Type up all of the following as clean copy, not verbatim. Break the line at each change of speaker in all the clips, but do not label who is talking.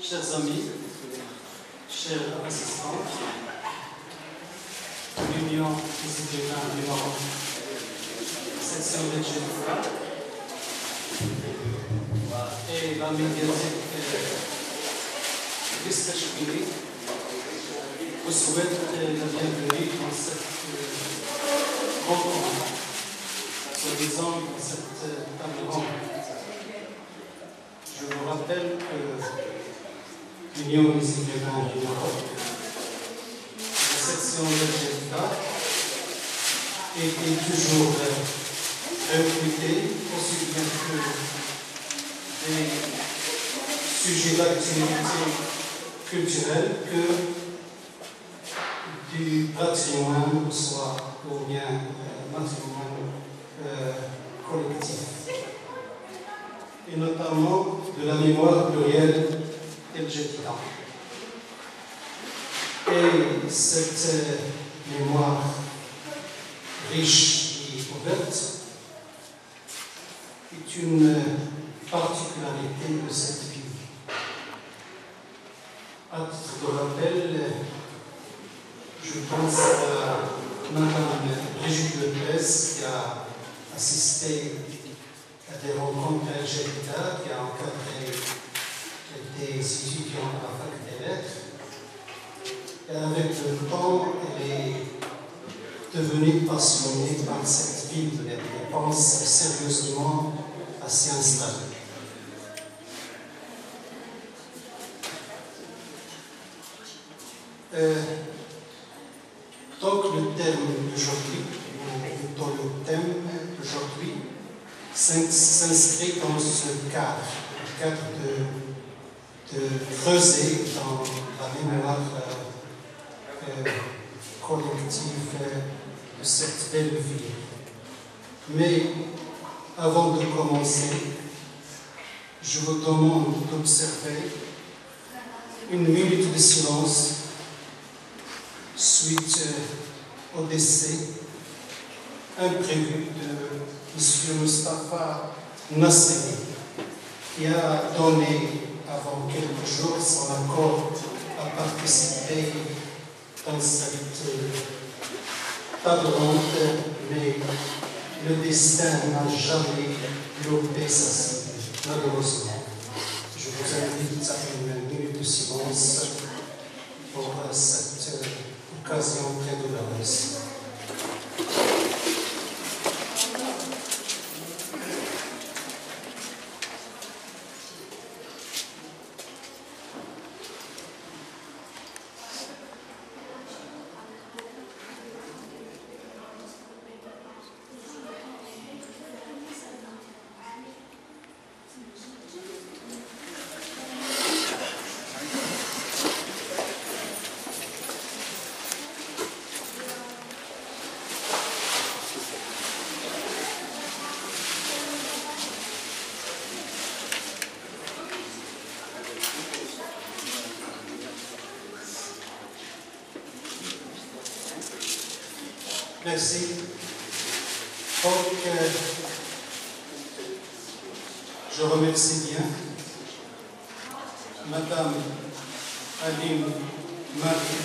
Chers amis, chers assistants, l'Union des étudiants du Maroc, section de Genève et la médiathèque Christachvili vous souhaite la bienvenue dans cette rencontre, soi-disant dans cette table ronde. Je vous rappelle que l'Union des étudiants du Maroc, la section de Genève, était toujours recrutée aussi bien que des sujets d'activité culturelle que du patrimoine, soit ou bien patrimoine collectif, et notamment de la mémoire plurielle El Jedida. Et cette mémoire riche et ouverte est une particularité de cette ville. À titre de rappel, je pense à Madame Brigitte Lepez qui a assisté à des rencontres à El Jedida, qui a encadré des étudiants à la fac des lettres. Et avec le temps, elle est devenue passionnée par cette ville. Elle pense sérieusement à s'y installer. Donc le terme d'aujourd'hui, ou plutôt le thème d'aujourd'hui, s'inscrit dans ce cadre, le cadre de creuser dans la mémoire collective de cette belle ville. Mais avant de commencer, je vous demande d'observer une minute de silence suite au décès imprévu de M. Moustapha Nasseri, qui a donné avant quelques jours son accord à participer dans cette table ronde, mais le destin n'a jamais loupé sa cible, malheureusement. Je vous invite à une minute de silence pour cette occasion très douloureuse. Merci. Donc, je remercie bien Madame Aline Marie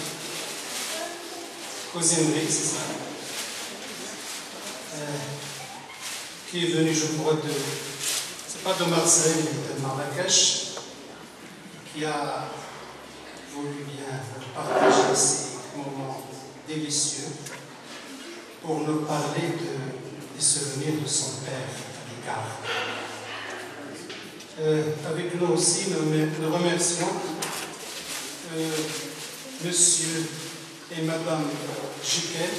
Cosinnerie, c'est ça, qui est venue, je crois, c'est pas de Marseille, mais de Marrakech, qui a voulu bien partager ces moments délicieux pour nous parler des souvenirs de son père à l'égard. Avec nous aussi, nous remercions Monsieur et Madame Jiquet,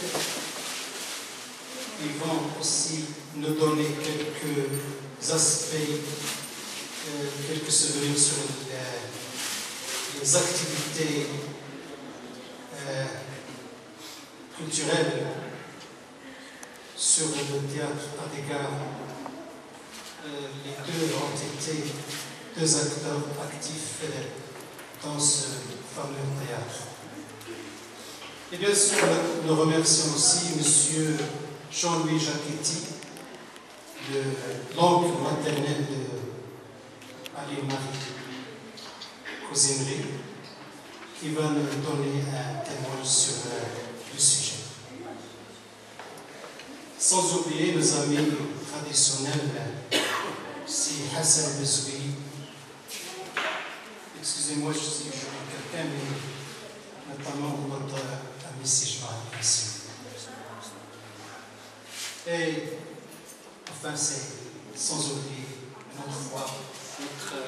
qui vont aussi nous donner quelques aspects, quelques souvenirs sur les activités culturelles sur le théâtre à l'égard. Les deux ont été deux acteurs actifs dans ce fameux théâtre. Et bien sûr, nous remercions aussi M. Jean-Louis Jacquetti, l'oncle maternel de Aline-Marie Cosinnerie, qui va nous donner un témoin sur le sujet. Sans oublier nos amis traditionnels, si Hassan Bezoui, excusez-moi si je vois quelqu'un, mais notamment votre ami Sijman ici. Et enfin, c'est sans oublier notre roi, notre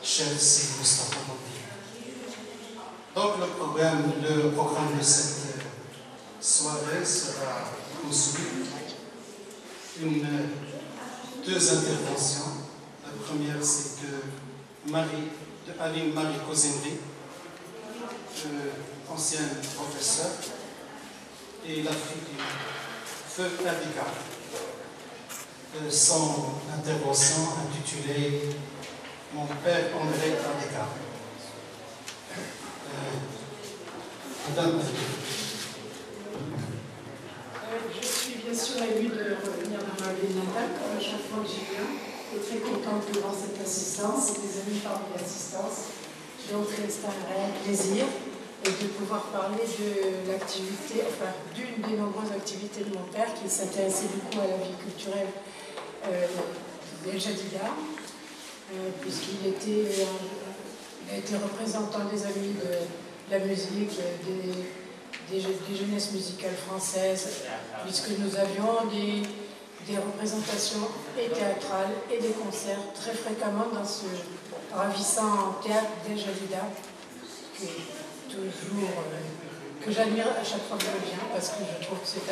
cher Sidi Moustapha Mondi. Donc le programme de cette soirée sera construit deux interventions. La première, c'est de Aline Marie Cosinnerie, ancienne professeure, et la fille du Feu Adiga. Son intervention intitulée « Mon père André Adiga ». Madame.
Je suis bien sûr émue de revenir dans ma ville natale, comme à chaque fois que j'y viens, et très contente de voir cette assistance et des amis parmi l'assistance. Donc c'est un réel plaisir de pouvoir parler de l'activité, enfin d'une des nombreuses activités de mon père qui s'intéressait beaucoup à la vie culturelle d'El Jadida, puisqu'il a été représentant des amis de la musique, des jeunesses musicales françaises, puisque nous avions des représentations et théâtrales et des concerts très fréquemment dans ce ravissant théâtre d'El Jadida, que j'admire à chaque fois que je viens, parce que je trouve que c'est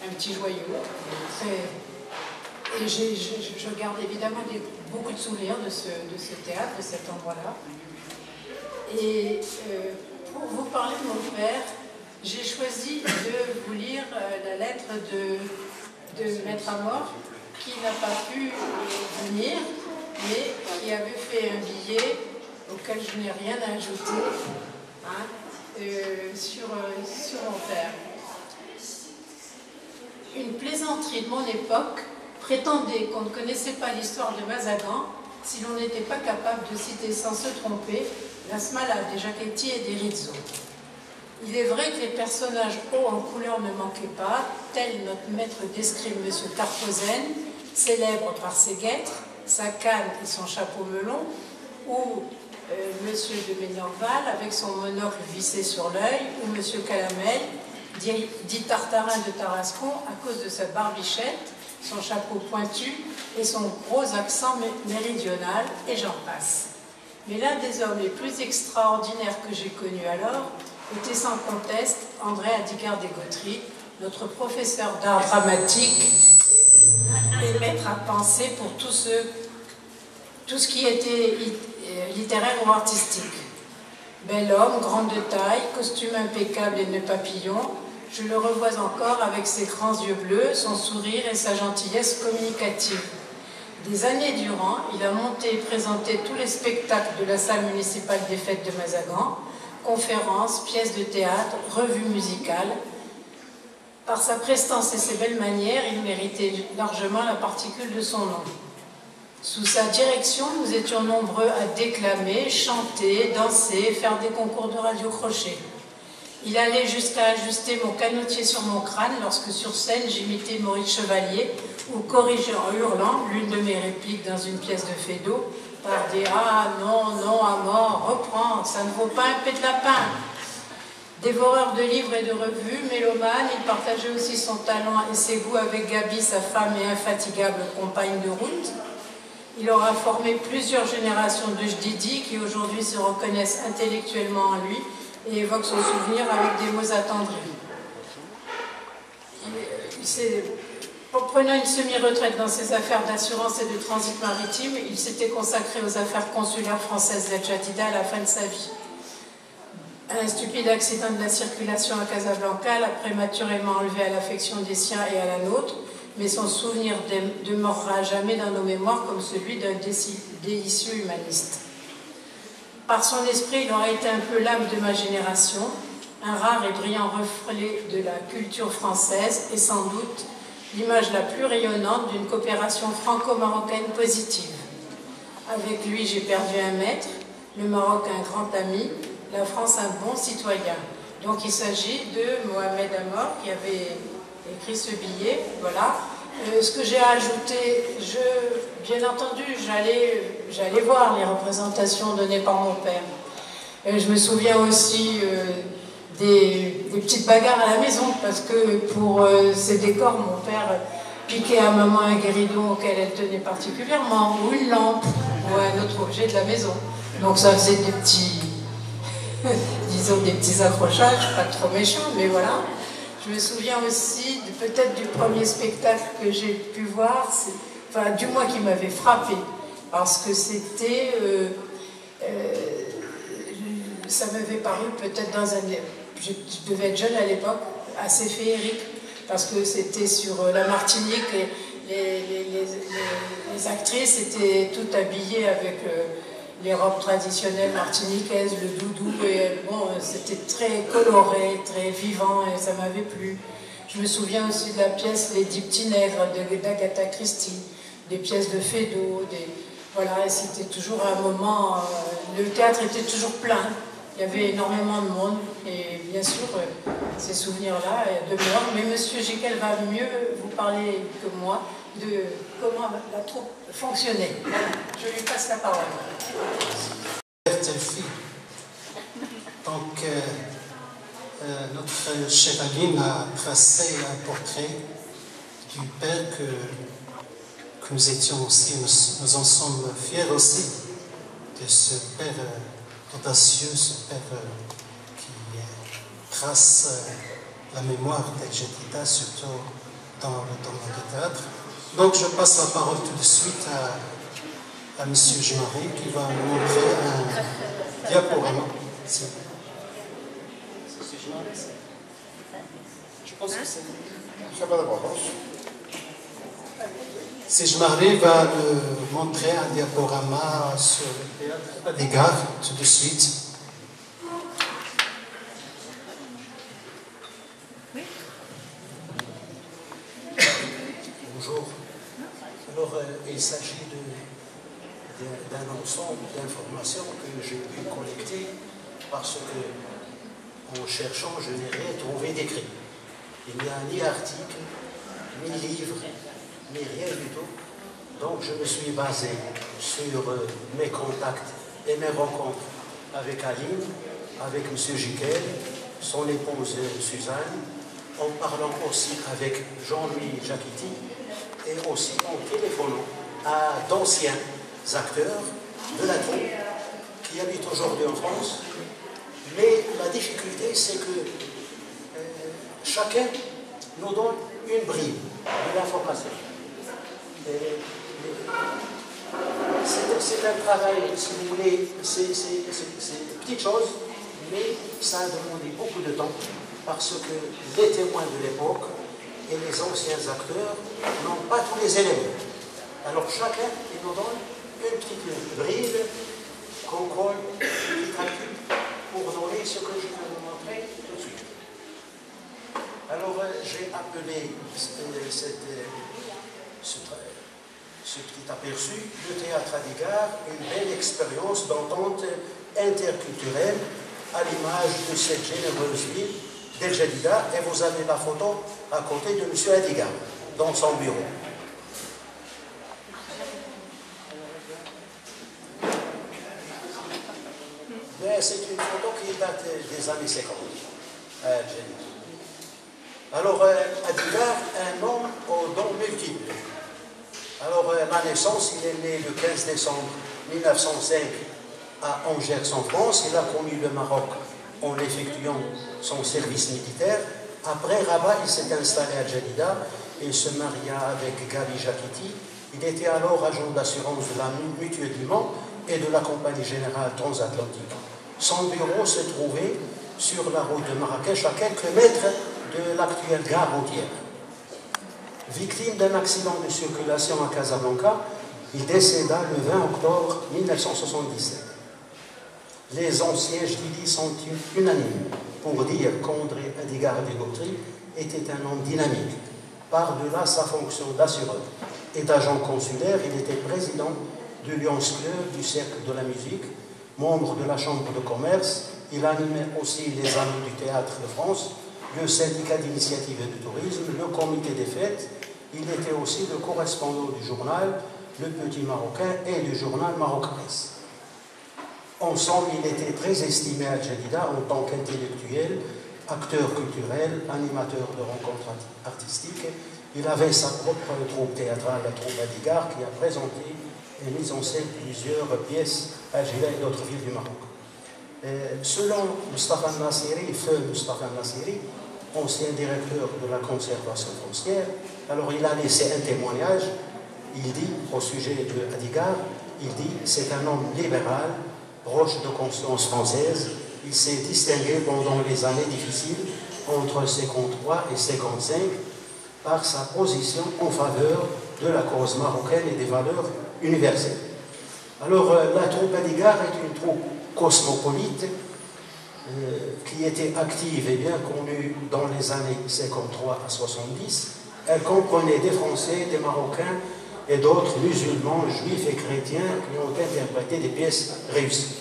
un petit joyau. Et je garde évidemment beaucoup de souvenirs de ce théâtre, de cet endroit-là. Et pour vous parler de mon père, j'ai choisi de vous lire la lettre de Maître Amor, qui n'a pas pu venir, mais qui avait fait un billet auquel je n'ai rien à ajouter sur mon père. Une plaisanterie de mon époque prétendait qu'on ne connaissait pas l'histoire de Mazagan si l'on n'était pas capable de citer sans se tromper la Smala des Jacquetti et des Rizzo. Il est vrai que les personnages hauts en couleur ne manquaient pas, tel notre maître d'escrime M. Carposen, célèbre par ses guêtres, sa canne et son chapeau melon, ou M. de Ménorval avec son monocle vissé sur l'œil, ou M. Calamel, dit Tartarin de Tarascon à cause de sa barbichette, son chapeau pointu et son gros accent méridional, et j'en passe. Mais l'un des hommes les plus extraordinaires que j'ai connus alors était sans conteste André Adigard des Gautry, notre professeur d'art dramatique et maître à penser pour tout ce qui était littéraire ou artistique. Bel homme, grand de taille, costume impeccable et nœud papillon, je le revois encore avec ses grands yeux bleus, son sourire et sa gentillesse communicative. Des années durant, il a monté et présenté tous les spectacles de la salle municipale des fêtes de Mazagan, conférences, pièces de théâtre, revues musicales. Par sa prestance et ses belles manières, il méritait largement la particule de son nom. Sous sa direction, nous étions nombreux à déclamer, chanter, danser, faire des concours de radio-crochet. Il allait jusqu'à ajuster mon canotier sur mon crâne lorsque sur scène j'imitais Maurice Chevalier ou corrigeais en hurlant l'une de mes répliques dans une pièce de Feydeau par des « Ah non, non, à mort, reprends, ça ne vaut pas un pet de lapin ». Dévoreur de livres et de revues, mélomane, il partageait aussi son talent et ses goûts avec Gabi, sa femme et infatigable compagne de route. Il aura formé plusieurs générations de Jdidi qui aujourd'hui se reconnaissent intellectuellement en lui et évoquent son souvenir avec des mots attendris. Prenant une semi-retraite dans ses affaires d'assurance et de transit maritime, il s'était consacré aux affaires consulaires françaises d'El Jadida à la fin de sa vie. Un stupide accident de la circulation à Casablanca l'a prématurément enlevé à l'affection des siens et à la nôtre, mais son souvenir demeurera à jamais dans nos mémoires comme celui d'un délicieux humaniste. Par son esprit, il aura été un peu l'âme de ma génération, un rare et brillant reflet de la culture française et sans doute l'image la plus rayonnante d'une coopération franco-marocaine positive. Avec lui, j'ai perdu un maître, le Maroc un grand ami, la France un bon citoyen. Donc il s'agit de Mohamed Amor qui avait écrit ce billet. Voilà. Ce que j'ai ajouté, bien entendu, j'allais voir les représentations données par mon père. Je me souviens aussi des petites bagarres à la maison, parce que pour ces décors, mon père piquait à maman un guéridon auquel elle tenait particulièrement, ou une lampe, ou un autre objet de la maison. Donc ça faisait des petits, disons des petits accrochages, pas trop méchants, mais voilà. Je me souviens aussi peut-être du premier spectacle que j'ai pu voir, enfin du moins qui m'avait frappé, parce que c'était, ça m'avait paru peut-être dans un, je devais être jeune à l'époque, assez féerique, parce que c'était sur la Martinique et les actrices étaient toutes habillées avec les robes traditionnelles martiniquaises, le doudou, et bon, c'était très coloré, très vivant, et ça m'avait plu. Je me souviens aussi de la pièce Les 10 petits nègres d'Agatha Christie, des pièces de Feydeau, voilà, et c'était toujours un moment, le théâtre était toujours plein, il y avait énormément de monde, et bien sûr, ces souvenirs-là demeurent, mais M. Jekyll va mieux vous parler que moi de comment la troupe fonctionnait. Voilà. Je lui passe la parole.
Donc, notre chevalier a tracé un portrait du père que nous étions aussi, nous en sommes fiers aussi, de ce père audacieux, ce père qui trace la mémoire d'El Jadida, surtout dans le domaine du théâtre. Donc je passe la parole tout de suite à M. Jean-Marie qui va nous montrer un diaporama. Je pense que c'est Jean-Marie va nous montrer un diaporama sur le théâtre des gares tout de suite.
Bonjour. Alors, il s'agit d'un ensemble d'informations que j'ai pu collecter parce que, en cherchant, je n'ai rien trouvé d'écrit. Il n'y a ni article, ni livre, ni rien du tout. Donc, je me suis basé sur mes contacts et mes rencontres avec Aline, avec M. Jekyll, son épouse Suzanne, en parlant aussi avec Jean-Louis Jacquetti et aussi en téléphonant à d'anciens acteurs de la troupe qui habitent aujourd'hui en France. Mais la difficulté, c'est que chacun nous donne une bride de l'information. C'est un travail, si vous voulez, c'est une petite chose, mais ça a demandé beaucoup de temps parce que les témoins de l'époque et les anciens acteurs n'ont pas tous les éléments. Alors chacun nous donne une petite bride qu'on colle, qui calcule pour donner ce que je vais vous montrer tout de suite. Alors, j'ai appelé ce petit aperçu, le théâtre Adigar, une belle expérience d'entente interculturelle à l'image de cette généreuse ville d'El Jadida. Et vous avez la photo à côté de M. Adigar, dans son bureau. Mais c'est une photo qui date des années 50 à El Jadida. Alors, Adigar, un homme aux dons multiples. Alors, la naissance, il est né le 15 décembre 1905 à Angers en France. Il a connu le Maroc en effectuant son service militaire. Après Rabat, il s'est installé à Jadida et se maria avec Gabi Jakiti. Il était alors agent d'assurance de la Mutuelle du Mans et de la Compagnie Générale Transatlantique. Son bureau se trouvait sur la route de Marrakech, à quelques mètres de l'actuelle gare routière. Victime d'un accident de circulation à Casablanca, il décéda le 20 octobre 1977. Les anciens Jdidi sont unanimes pour dire qu'André Adigar de Gautry était un homme dynamique. Par-delà sa fonction d'assureur et d'agent consulaire, il était président du Lions Club, du Cercle de la musique, membre de la Chambre de commerce. Il animait aussi les Amis du Théâtre de France, le syndicat d'initiative et de tourisme, le comité des fêtes. Il était aussi le correspondant du journal Le Petit Marocain et du journal Maroc Presse. Ensemble, il était très estimé à Jadida en tant qu'intellectuel, acteur culturel, animateur de rencontres artistiques. Il avait sa propre troupe théâtrale, la troupe Adigar, qui a présenté et mis en scène plusieurs pièces à Jadida et d'autres villes du Maroc. Selon Mustafa Nassiri, feu Mustafa Nassiri, ancien directeur de la conservation foncière, alors il a laissé un témoignage. Il dit au sujet de Adigar, il dit c'est un homme libéral, proche de conscience française. Il s'est distingué pendant les années difficiles entre 53 et 55 par sa position en faveur de la cause marocaine et des valeurs universelles. Alors la troupe Adigar est une troupe cosmopolite qui était active et bien connue dans les années 53 à 70. Elle comprenait des Français, des Marocains et d'autres musulmans, juifs et chrétiens qui ont interprété des pièces réussies.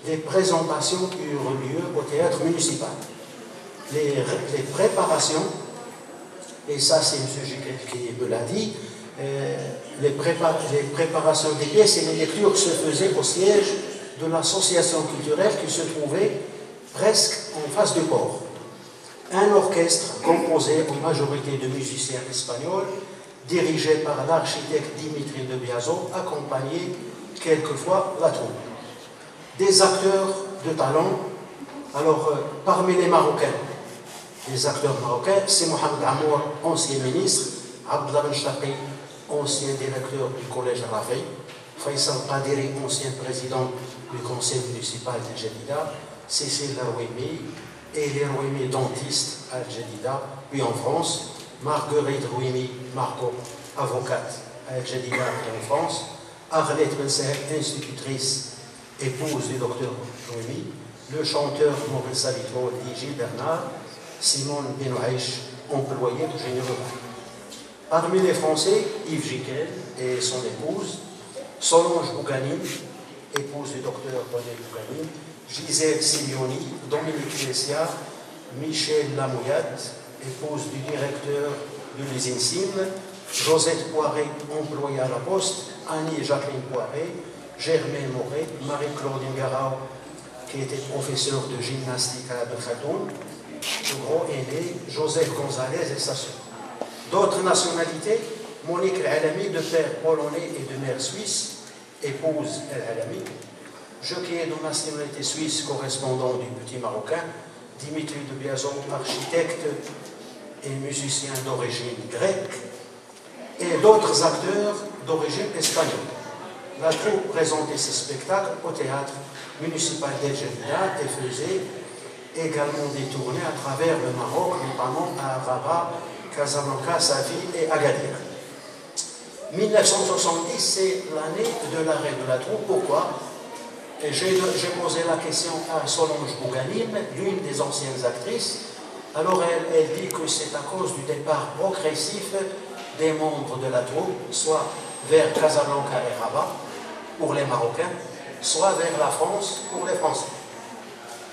Les présentations eurent lieu au théâtre municipal. Les préparations, et ça c'est M. Jiquel qui me l'a dit, les préparations des pièces et les lectures se faisaient au siège de l'association culturelle qui se trouvait presque en face du port. Un orchestre composé en majorité de musiciens espagnols, dirigé par l'architecte Dimitri de Biaso, accompagnait quelquefois la troupe. Des acteurs de talent, alors parmi les Marocains, les acteurs marocains, c'est Mohamed Amour, ancien ministre, Abdallah Ben Chaqi, ancien directeur du collège Rafi, Faisal Qadiri, ancien président du conseil municipal de Jadida, Cécile Rouimi et les Rouimi dentistes à Jadida, puis en France, Marguerite Rouimi Marco, avocate à Jadida et en France, Arlette Benser, institutrice, épouse du docteur Rouimi, le chanteur Maurice Alito dit Gilles Bernard, Simone Benouaïch, employé de génie rural. Parmi les Français, Yves Jiquel et son épouse, Solange Bouganim, épouse du docteur René Bouganim, Gisèle Simioni, Dominique Messia, Michel Lamouillat, épouse du directeur de l'usine Sim, Josette Poiré, employée à la Poste, Annie et Jacqueline Poiré, Germaine Moret, Marie-Claude Ngarao, qui était professeur de gymnastique à de Khatoun, le gros aîné, Joseph Gonzalez et sa sœur. D'autres nationalités, Monique El-Alami, de père polonais et de mère suisse, épouse El-Alami. Je qui est de nationalité suisse, correspondant du Petit Marocain, Dimitri de Biazon, architecte et musicien d'origine grecque, et d'autres acteurs d'origine espagnole. La troupe présentait ses spectacles au théâtre municipal d'El Jadida et faisait également des tournées à travers le Maroc, notamment à Rabat, Casablanca, Safi et Agadir. 1970, c'est l'année de l'arrêt de la troupe. Pourquoi? J'ai posé la question à Solange Bouganim, l'une des anciennes actrices. Alors elle dit que c'est à cause du départ progressif des membres de la troupe, soit vers Casablanca et Rabat pour les Marocains, soit vers la France pour les Français.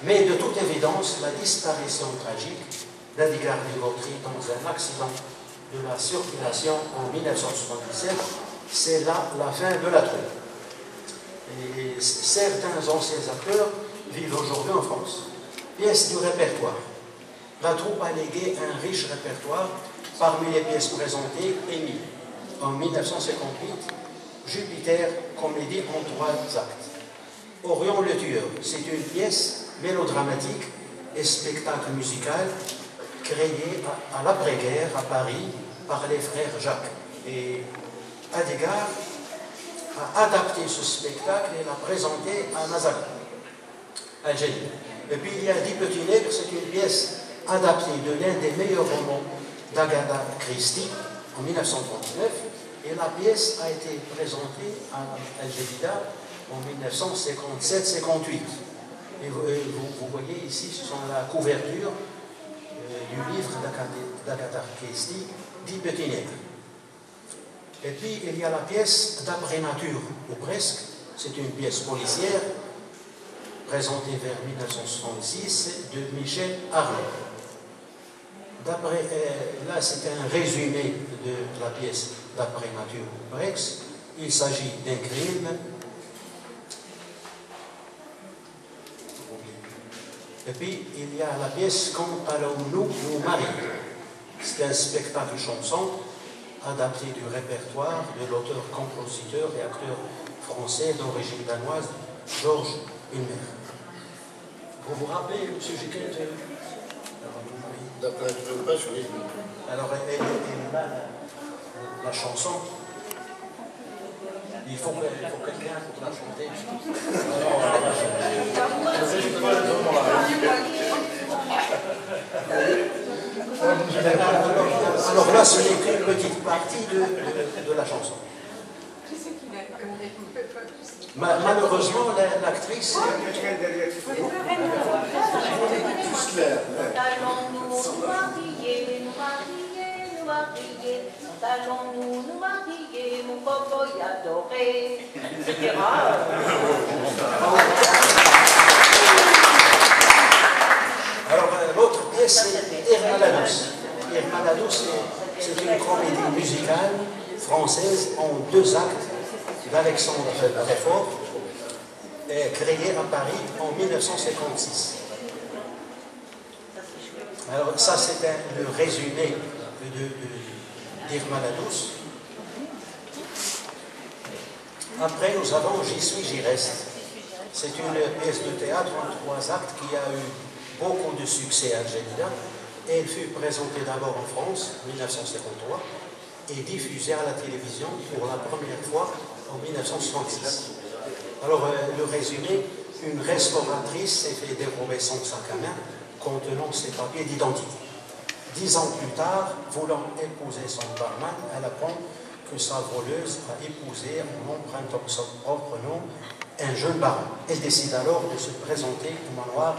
Mais de toute évidence, la disparition tragique d'Adigar Ligotri dans un accident de la circulation en 1977, c'est là la fin de la troupe. Et certains anciens acteurs vivent aujourd'hui en France. Pièces du répertoire. La troupe a légué un riche répertoire. Parmi les pièces présentées, Émile, en 1958, Jupiter, comédie en 3 actes. Orion le tueur, c'est une pièce mélodramatique et spectacle musical créé à l'après-guerre à Paris par les frères Jacques. Et Adigar a adapté ce spectacle et l'a présenté à Mazagan, Algérie. Et puis il y a 10 petits nègres, c'est une pièce adaptée de l'un des meilleurs romans d'Agatha Christie en 1939, et la pièce a été présentée à Al-Jadida en 1957-58. Et vous voyez ici, ce sont la couverture du livre d'Agatha Christie, 10 petits nègres. Et puis il y a la pièce d'après nature, ou presque, c'est une pièce policière présentée vers 1966 de Michel Arnaud. Là, c'est un résumé de la pièce d'après nature ou presque. Il s'agit d'un crime. Et puis, il y a la pièce « Quand allons-nous nous marier ?» C'est un spectacle chanson adapté du répertoire de l'auteur, compositeur et acteur français d'origine danoise, Georges Hulmer. Vous vous rappelez, M. Jiquet,
d'après le presse, oui.
Alors, elle est là, la chanson. Il faut quelqu'un pour la chanter. Alors là, ce n'est qu'une petite partie de la chanson. Malheureusement, l'actrice...
Allons-nous nous marier, mon coco adoré, etc.
Alors, l'autre pièce, c'est Hermaladous. Hermaladous, c'est une comédie musicale française en 2 actes d'Alexandre Réfort, créée à Paris en 1956. Alors, ça, c'est le résumé d'Hermaladous. Après, nous avons J'y suis, j'y reste. C'est une pièce de théâtre en 3 actes qui a eu beaucoup de succès à Algérie. Elle fut présentée d'abord en France, en 1953, et diffusée à la télévision pour la première fois en 1966. Alors, le résumé, une restauratrice s'est fait dérober son sac à main contenant ses papiers d'identité. 10 ans plus tard, voulant épouser son barman, elle apprend que sa voleuse a épousé, en empruntant son propre nom, un jeune baron. Elle décide alors de se présenter au manoir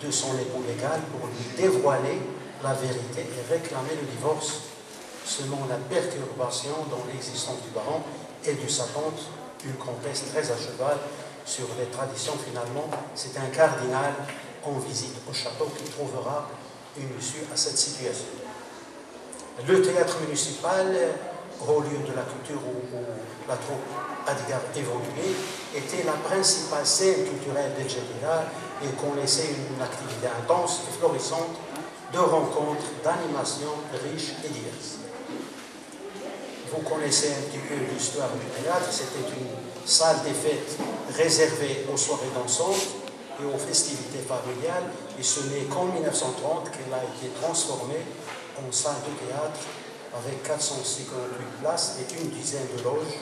de son époux légal pour lui dévoiler la vérité et réclamer le divorce, selon la perturbation dans l'existence du baron et de sa tante, une comtesse très à cheval sur les traditions. Finalement, c'est un cardinal en visite au château qui trouvera une issue à cette situation. Le théâtre municipal, au lieu de la culture où la troupe Adigar évoluait, était la principale scène culturelle d'El Jadida et connaissait une activité intense et florissante de rencontres, d'animations riches et diverses. Vous connaissez un petit peu l'histoire du théâtre, c'était une salle des fêtes réservée aux soirées dansantes et aux festivités familiales, et ce n'est qu'en 1930 qu'elle a été transformée en salle de théâtre avec 458 places et une dizaine de loges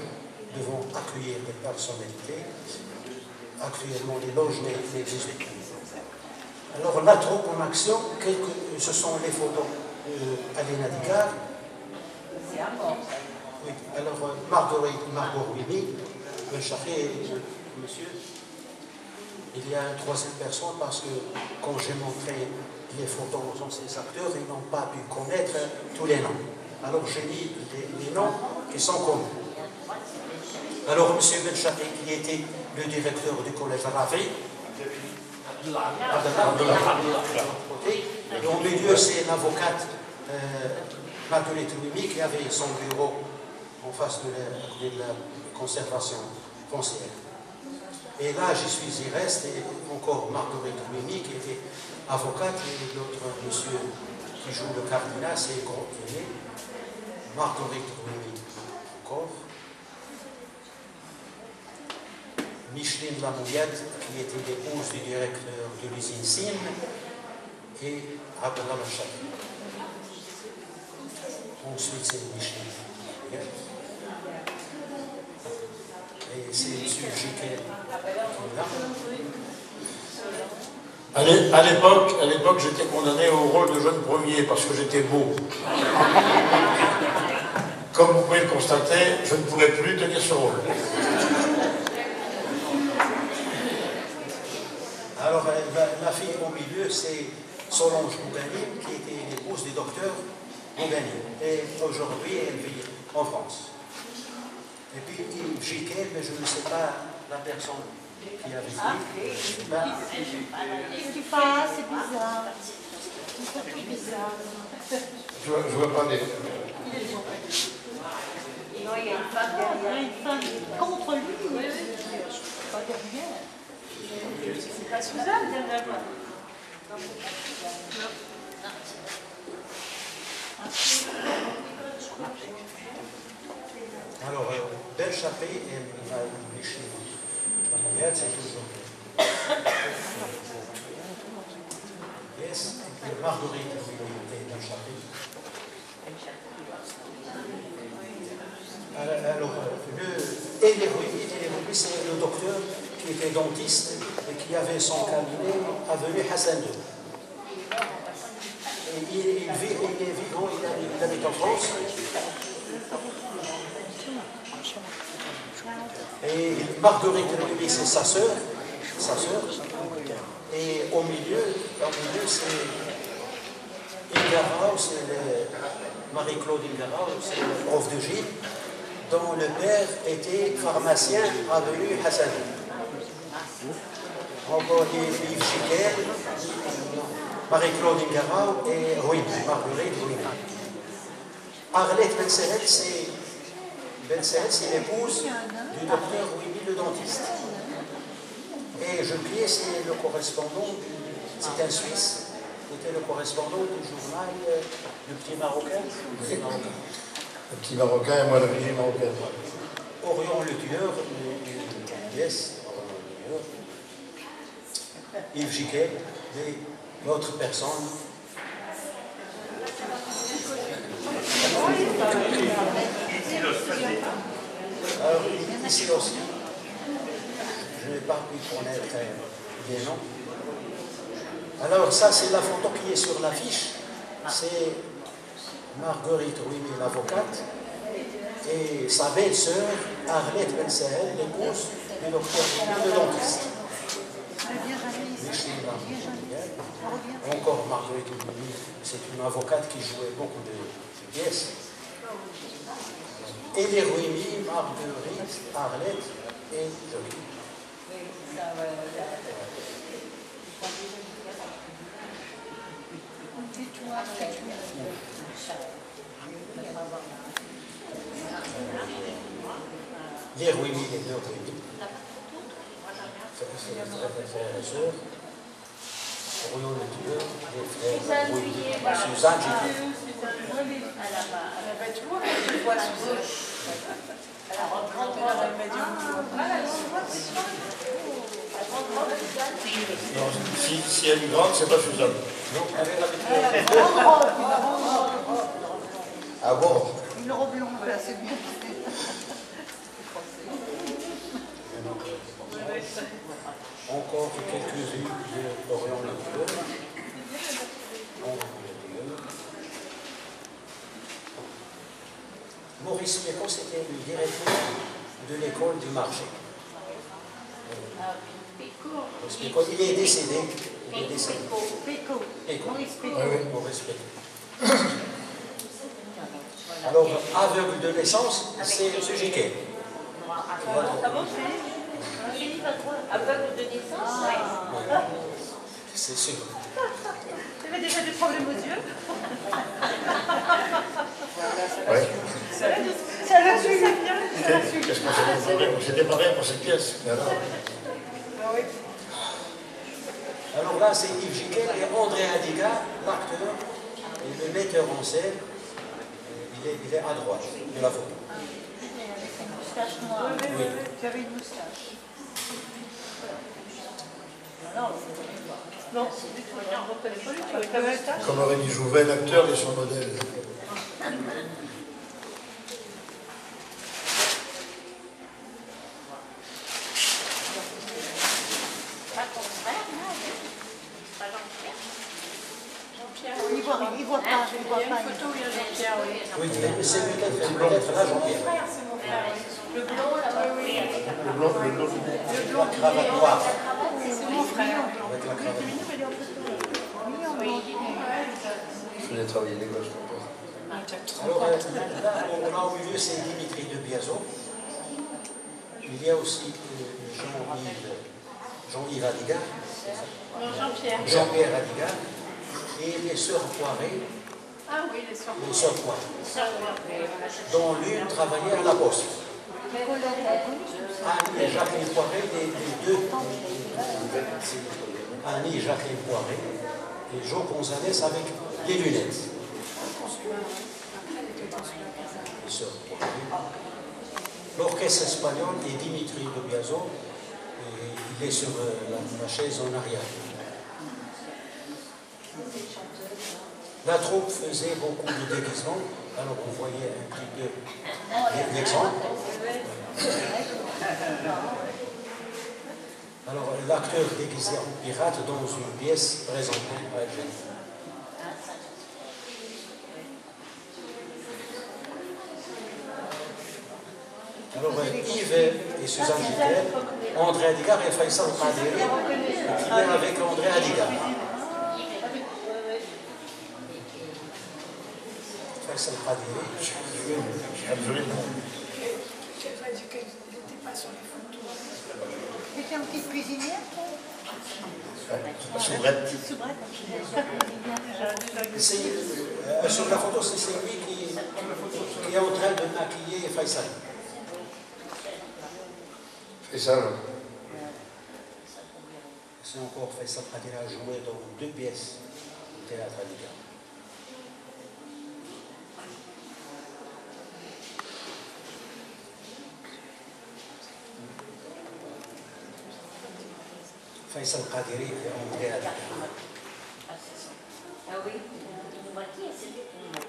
devant accueillir des personnalités. Actuellement, les loges n'existent plus. Alors, la troupe en action, ce sont les photos d'Alain Adigar.
C'est à mort.
Oui, alors Margot Ruimi, monsieur. il y a une troisième personne parce que quand j'ai montré les photos aux anciens acteurs, ils n'ont pas pu connaître tous les noms. Alors j'ai mis les noms qui sont connus. Alors M. Benchafi, qui était le directeur du collège Ravi, et au milieu c'est l'avocate Marguerite Louimi qui avait son bureau en face de la conservation foncière. Et là, j'y suis y reste, et encore Marguerite Louimi qui était avocate, et l'autre monsieur qui joue le cardinal, c'est Gros-Pied, Marguerite Louimi encore. Micheline Lamouillette, qui était l'épouse du directeur de l'usine Sim, et Abdallah Machadi. Ensuite, c'est Micheline Lamouillette. Et c'est M. Jiquet qui est là.
À l'époque, j'étais condamné au rôle de jeune premier parce que j'étais beau. Comme vous pouvez le constater, je ne pourrais plus tenir ce rôle.
Alors, la fille au milieu, c'est Solange Bouganim, qui était l'épouse du docteur Bouganim. Et aujourd'hui, elle vit en France. Et puis, Yves Jiquet, mais je ne sais pas la personne qui a vécu.
Qu'est-ce qu'il passe? C'est bizarre. C'est très bizarre.
Je ne vois pas les...
Non, il y a une femme derrière. Une femme contre lui. Pas derrière. C'est pas Suzanne derrière moi.
Alors, Benchafi et Micheline Lamouillette, c'est toujours yes, et puis Marguerite et Benchafi. Alors, Eléroui, c'est le docteur qui était dentiste et qui avait son cabinet avenue Hassan II. Et il est vivant, il habite en France. Et Marguerite Louimi, c'est sa sœur. Et au milieu c'est Ingara, c'est Marie-Claude Ingara, c'est le prof de gym, dont le père était pharmacien avenue Hassan. Encore Yves Jiquet, Marie-Claude Ingara et Marguerite Louimi. Arlette Benselet, c'est l'épouse du docteur Louimi, le dentiste. Et Jean-Pierre, c'est le correspondant, c'est un Suisse, c'était le correspondant du journal Le Petit Marocain.
Le Petit Marocain et moi, le Petit Marocain.
Orion le tueur, yes, Yves Jiquet, et l'autre personne. Alors, ici aussi, je n'ai pas pu connaître des noms. Alors, ça, c'est la photo qui est sur l'affiche. C'est Marguerite Louimi, l'avocate, et sa belle-sœur, Arlette Bensahel, l'épouse du docteur Louimi, le dentiste. Encore Marguerite Louimi, c'est une avocate qui jouait beaucoup de pièces. Et les Louimi, Marguerite, Arlette et Jolie. Les Rouimi, les deux Rouimi. Frères et sœurs. Orion le tueur, les frères Rouimi. Suzanne, j'ai dit.
Tu vois, quand tu vois Suzanne,
Si elle est grande, c'est pas Suzanne.
Non, elle est la
Ah bon?
Une robe longue, là, c'est bien.
Encore quelques-unes de Orion le tueur. Maurice Pécot, c'était le directeur de l'école du marché. Péco, il est décédé. Il est décédé.
Péco. Maurice Péco.
Oui, oui, Maurice Péco. Alors, aveugle de naissance, c'est Giquet.
Ah bon, Philippe a droit. Aveugle de naissance?
C'est sûr.
Tu avais déjà des problèmes aux yeux?
Oui.
Ça l'a suivi bien.
Qu'est-ce qu'on s'était parlé pour cette pièce?
Alors là, c'est Yves Giquet et André Adiga, l'acteur et le metteur en scène. Il est à droite de la photo.
Avec une moustache noire.
Oui.
Tu avais une moustache. Non, du tout. On ne reconnaît pas du tout avec la moustache.
Comme Rémi Jouvet, l'acteur et son modèle.
Il voit pas.
Il y a une photo où il y a Jean-Pierre, oui.
Oui, mais c'est peut-être là, Jean-Pierre.
C'est mon frère.
Le blond, là, oui.
Le blond,
La cravate noire.
c'est mon frère.
Avec la cravate.
Je voulais travailler les gosses, je pense.
Alors là au milieu, c'est Dimitri de Biazot. Il y a aussi Jean-Yves Adiga,
Non, Jean-Pierre.
Jean-Pierre Adiga, et les sœurs Poiré,
Ah oui, les soeurs.
les sœurs Poiré, dont l'une travaillait à la Poste. Annie et Jacqueline Poiré, les deux, Annie et Jacqueline Poiré, et Joe Gonzalez avec les lunettes. Les sœurs Poiré. L'orchestre espagnol est Dimitri de Biazot, et il est sur la chaise en arrière. La troupe faisait beaucoup de déguisements, alors vous voyez un petit peu l'exemple. Alors l'acteur déguisé en pirate dans une pièce présentée à Alger. Alors Yves et Suzanne Giquel, André Adiga et Faisal Qadiri, qui est avec André Adiga. Faisal Qadiri.
Absolument.
J'ai dit qu'elle n'était pas sur les photos.
C'était une petite cuisinière, toi?
Soubrette.
Sur la photo, c'est lui qui est en train de maquiller Faisal.
C'est ça, là.
C'est encore Faisal Qadiri a joué dans 2 pièces de théâtre à Liga. Faisal Qadiri et André Adiga.
Ah oui, une moitié, c'est une moitié.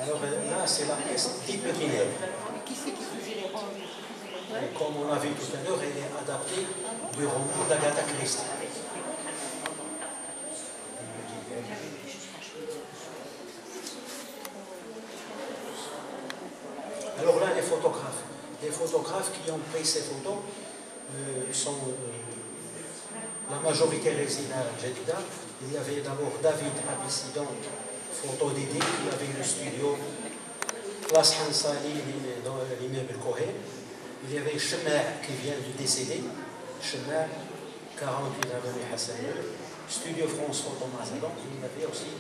Alors là, c'est la pièce d'Hyperinelle.
Mais qui c'est qui faisait les rôles?
Comme on l'a vu tout à l'heure, elle est adaptée du roman d'Agatha Christie. Alors là, les photographes. Les photographes qui ont pris ces photos sont la majorité réside à Jeddah. Il y avait d'abord David Abissidan, photo d'Idi, qui avait le studio Place Hansali dans l'immeuble Cohen. Il y avait Chemer qui vient de décéder, Chemer, 48 avenue Hassan, studio France Photo Mazadon. Il y avait aussi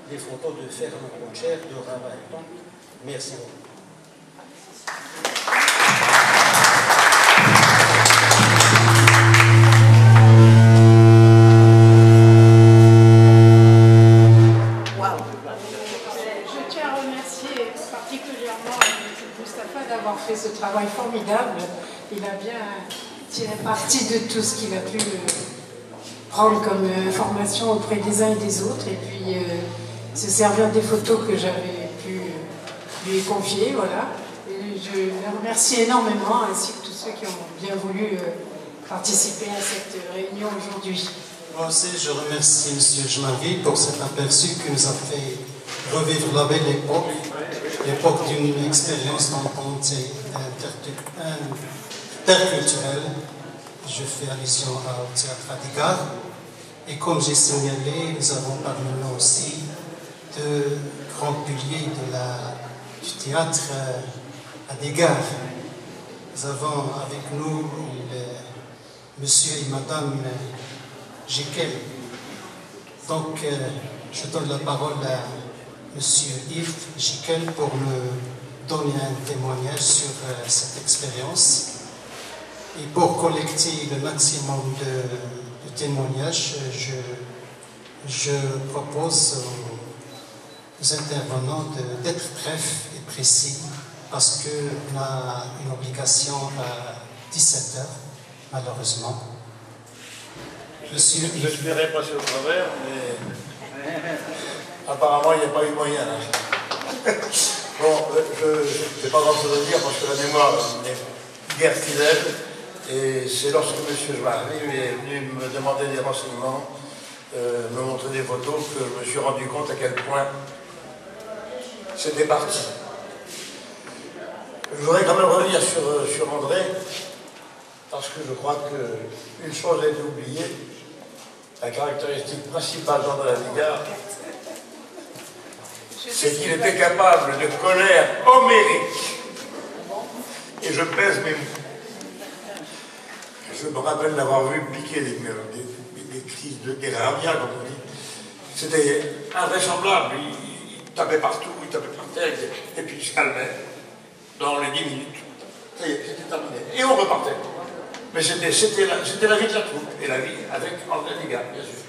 des photos de Fernand Rocher, de Rabat. Merci beaucoup.
Je tiens à remercier particulièrement Mustapha d'avoir fait ce travail formidable. Il a bien tiré parti de tout ce qu'il a pu prendre comme information auprès des uns et des autres, et puis se servir des photos que j'avais pu lui confier. Voilà. Et je le remercie énormément, ainsi que tous ceux qui ont bien voulu participer à cette réunion aujourd'hui.
Moi aussi, je remercie M. Jmavi pour cet aperçu qui nous a fait revivre la belle époque l'époque d'une expérience d'entente interculturelle. Je fais allusion au théâtre Adigar. Et comme j'ai signalé, nous avons parmi nous aussi deux grands piliers du théâtre Adigar. Nous avons avec nous monsieur et madame Jekyll. Donc, je donne la parole à monsieur Yves Jekyll pour me donner un témoignage sur cette expérience. Et pour collecter le maximum de témoignages, je propose aux intervenants d'être brefs et précis parce qu'on a une obligation à 17h, malheureusement. Monsieur,
j'espérais passer au travers, mais apparemment il n'y a pas eu moyen. Bon, je n'ai pas grand-chose à dire parce que la mémoire n'est guère fidèle. Et c'est lorsque M. Jouari est venu me demander des renseignements, me montrer des photos, que je me suis rendu compte à quel point c'était parti. Je voudrais quand même revenir sur André, parce que je crois qu'une chose a été oubliée, la caractéristique principale d'André Adigar, c'est qu'il était capable de colère homérique. Et je pèse mes mots. Je me rappelle d'avoir vu piquer des crises des raviens, comme on dit. C'était invraisemblable. Il tapait partout, il tapait par terre, et puis il se calmait dans les 10 minutes. Ça y est, c'était terminé. Et on repartait. Mais c'était la vie de la troupe, et la vie avec André Adigar, bien sûr.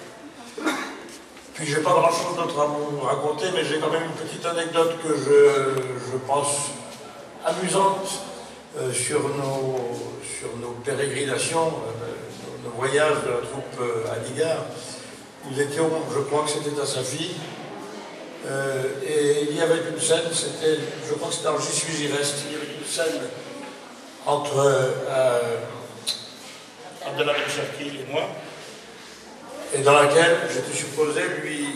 Puis je n'ai pas grand-chose d'autre à vous raconter, mais j'ai quand même une petite anecdote que je pense amusante sur nos pérégrinations, nos voyages de la troupe Adigar. Nous étions, je crois que c'était à Safi, et il y avait une scène, je crois que c'était dans J'y suis, j'y reste, il y avait une scène entre Abdelhamid Cherki et moi, et dans laquelle j'étais supposé lui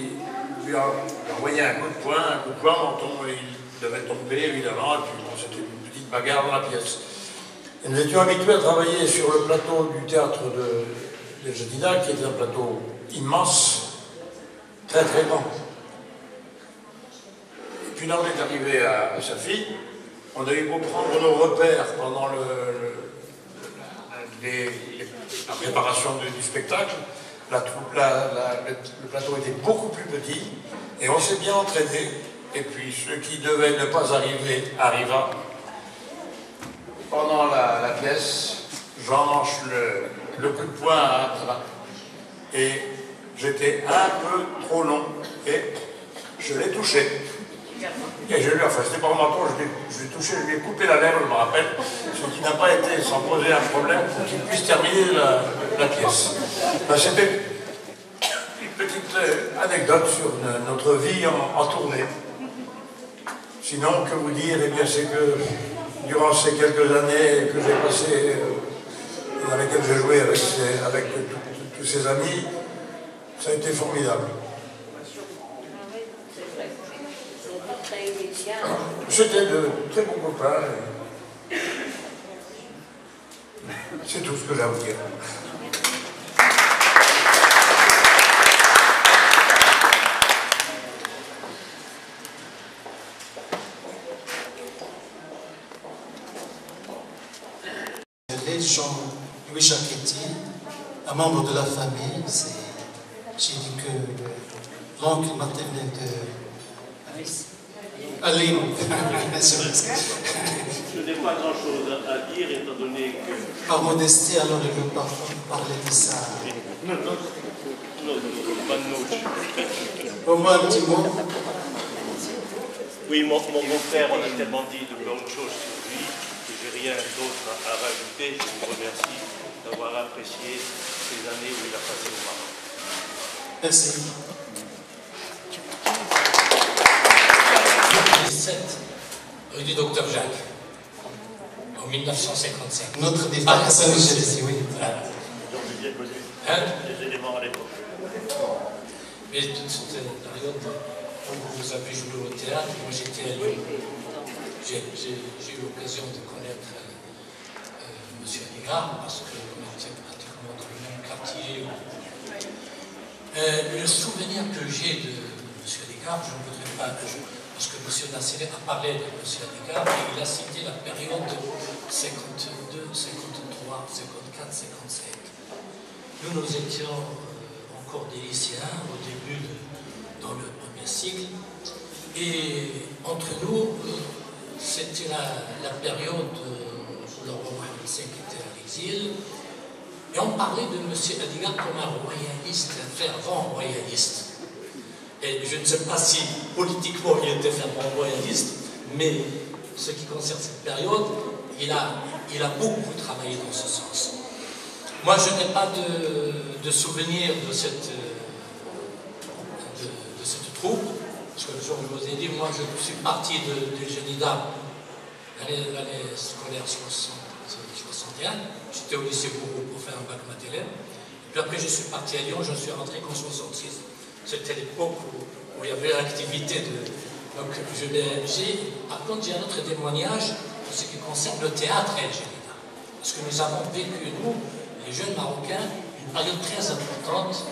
envoyer un coup de poing, menton, et il devait tomber évidemment, et puis bon, c'était une petite bagarre dans la pièce. Et nous étions habitués à travailler sur le plateau du théâtre de Jadida, qui était un plateau immense, très très grand. Et puis là on est arrivé à Safi, on a eu beau prendre nos repères pendant la préparation du spectacle, le plateau était beaucoup plus petit, et on s'est bien entraîné, et puis ce qui devait ne pas arriver, arriva. Pendant la pièce, j'enlance le coup de poing à Abdallah, et j'étais un peu trop long, et je l'ai touché. Et je lui ai, enfin c'était pas mon menton, je l'ai touché, je lui ai coupé la lèvre, je me rappelle, ce qui n'a pas été sans poser un problème pour qu'il puisse terminer la pièce. Ben, c'était une petite anecdote sur notre vie en tournée. Sinon, que vous dire, eh bien c'est que durant ces quelques années que j'ai passées, dans lesquelles j'ai joué avec tous ces amis, ça a été formidable. C'était de très bons copains. C'est tout ce que j'ai à vous dire.
Jean-Louis Jacquetti, un membre de la famille, j'ai dit que l'oncle maternel de Aline.
Je n'ai pas grand-chose à dire étant donné que...
Par modestie, alors il veut parler de ça.
Non, pas de note.
Au moins un petit mot.
Oui, mon frère en a tellement dit de bonnes choses sur lui que j'ai rien d'autre à rajouter. Je vous remercie d'avoir apprécié ces années où il a passé au Maroc.
Merci.
17, rue du Docteur Jacques, en 1955.
Notre départ à Saint-Michel, oui.
Voilà.
Donc j'ai bien connu
Hein?
les éléments à l'époque.
Mais toute cette période, vous avez joué au théâtre, moi j'étais à Lyon. J'ai eu l'occasion de connaître M. Aligard parce qu'on était pratiquement dans le même quartier. Le souvenir que j'ai de M. Aligard, je ne voudrais pas, parce que M. Nasseret a parlé de M. Aligard et il a cité la période 52, 53, 54, 55. Nous étions encore des lycéens au début dans le premier cycle et entre nous, c'était la période où le roi Mohamed V était à l'exil et on parlait de M. Aligard comme un royaliste, un fervent royaliste. Et je ne sais pas si politiquement il était fervent royaliste, mais ce qui concerne cette période, il a beaucoup travaillé dans ce sens. Moi, je n'ai pas de souvenir de cette troupe, parce que je vous ai dit, moi je suis parti de Genida l'année scolaire 61, j'étais au lycée pour faire un bac matériel, puis après je suis parti à Lyon, je suis rentré qu'en 66. C'était l'époque où il y avait l'activité de... Donc par contre j'ai un autre témoignage en ce qui concerne le théâtre à Genida, parce que nous avons vécu, nous, les jeunes Marocains, une période très importante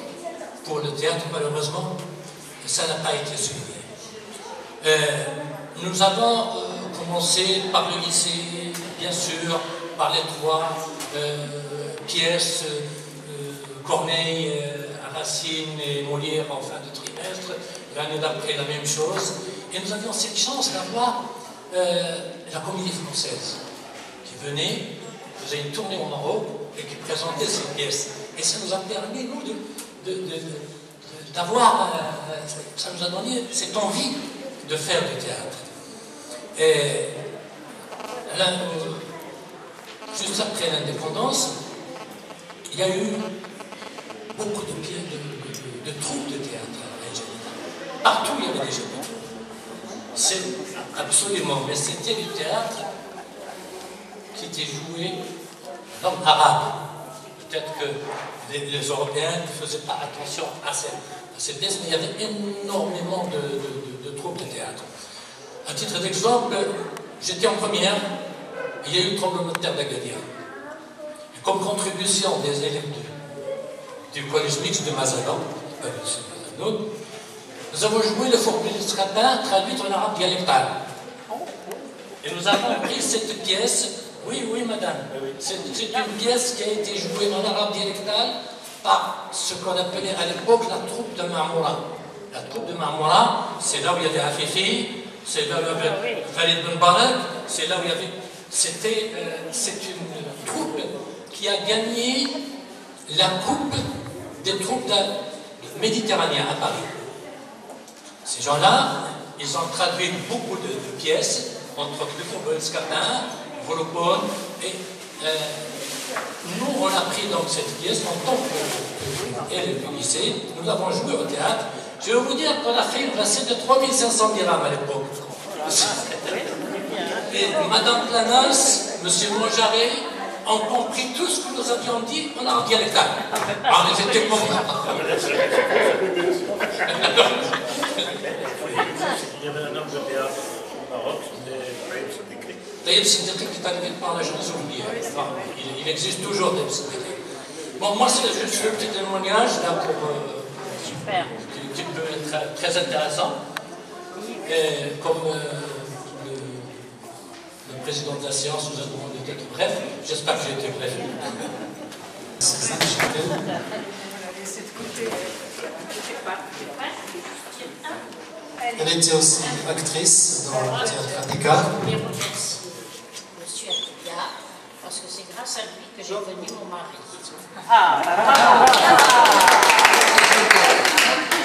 pour le théâtre, malheureusement, ça n'a pas été souligné. Nous avons commencé par le lycée, bien sûr, par les trois pièces, Corneille, Racine et Molière en fin de trimestre, l'année d'après la même chose, et nous avions cette chance d'avoir la Comédie Française qui venait, faisait une tournée au Maroc et qui présentait ces pièces. Et ça nous a permis, nous, d'avoir, ça nous a donné cette envie de faire du théâtre. Et là, juste après l'indépendance, il y a eu beaucoup de troupes de théâtre à Genida. Partout, il y avait des jeunes. C'est absolument, mais c'était du théâtre qui était joué en arabe. Peut-être que les Européens ne faisaient pas attention à cette pièce, mais il y avait énormément de troupes de théâtre. À titre d'exemple, j'étais en première, il y a eu le tremblement de terre d'Agadir. Comme contribution des élèves du collège mixte de Mazagan, nous avons joué le Fourbi du Scapin traduit en arabe dialectal. Et nous avons pris cette pièce, oui, madame, c'est une pièce qui a été jouée en arabe dialectal par ce qu'on appelait à l'époque la troupe de Marmoura. La troupe de Marmoura, c'est là où il y avait Afifi, c'est là où il y avait Khalid Ben Barak, c'est là où il y avait... c'est une troupe qui a gagné la coupe des troupes méditerranéennes à Paris. Ces gens-là, ils ont traduit beaucoup de pièces, entre autres le Fourbi du Scapin, Volopone, et nous, on a pris donc cette pièce en tant qu'élève du lycée, nous l'avons jouée au théâtre. Je vais vous dire qu'on a fait une recette de 3500 dirhams à l'époque. Et Madame Planas, Monsieur Monjaré, ont compris tout ce que nous avions dit en arabe dialectal. Alors, ils étaient contents.
Il y avait un homme de théâtre au Maroc, c'était
Taïb Siddiqui qui est arrivé par la jeunesse oubliée. Il existe toujours Taïb Siddiqui. Bon, moi, c'est juste le petit témoignage là qui peut être très intéressant. Et comme le président de la séance nous a demandé d'être bref, j'espère que j'ai été bref.
Elle était aussi actrice dans le théâtre Aligard.
Je remercie M. Aligard, parce que c'est grâce à lui que j'ai connu mon mari.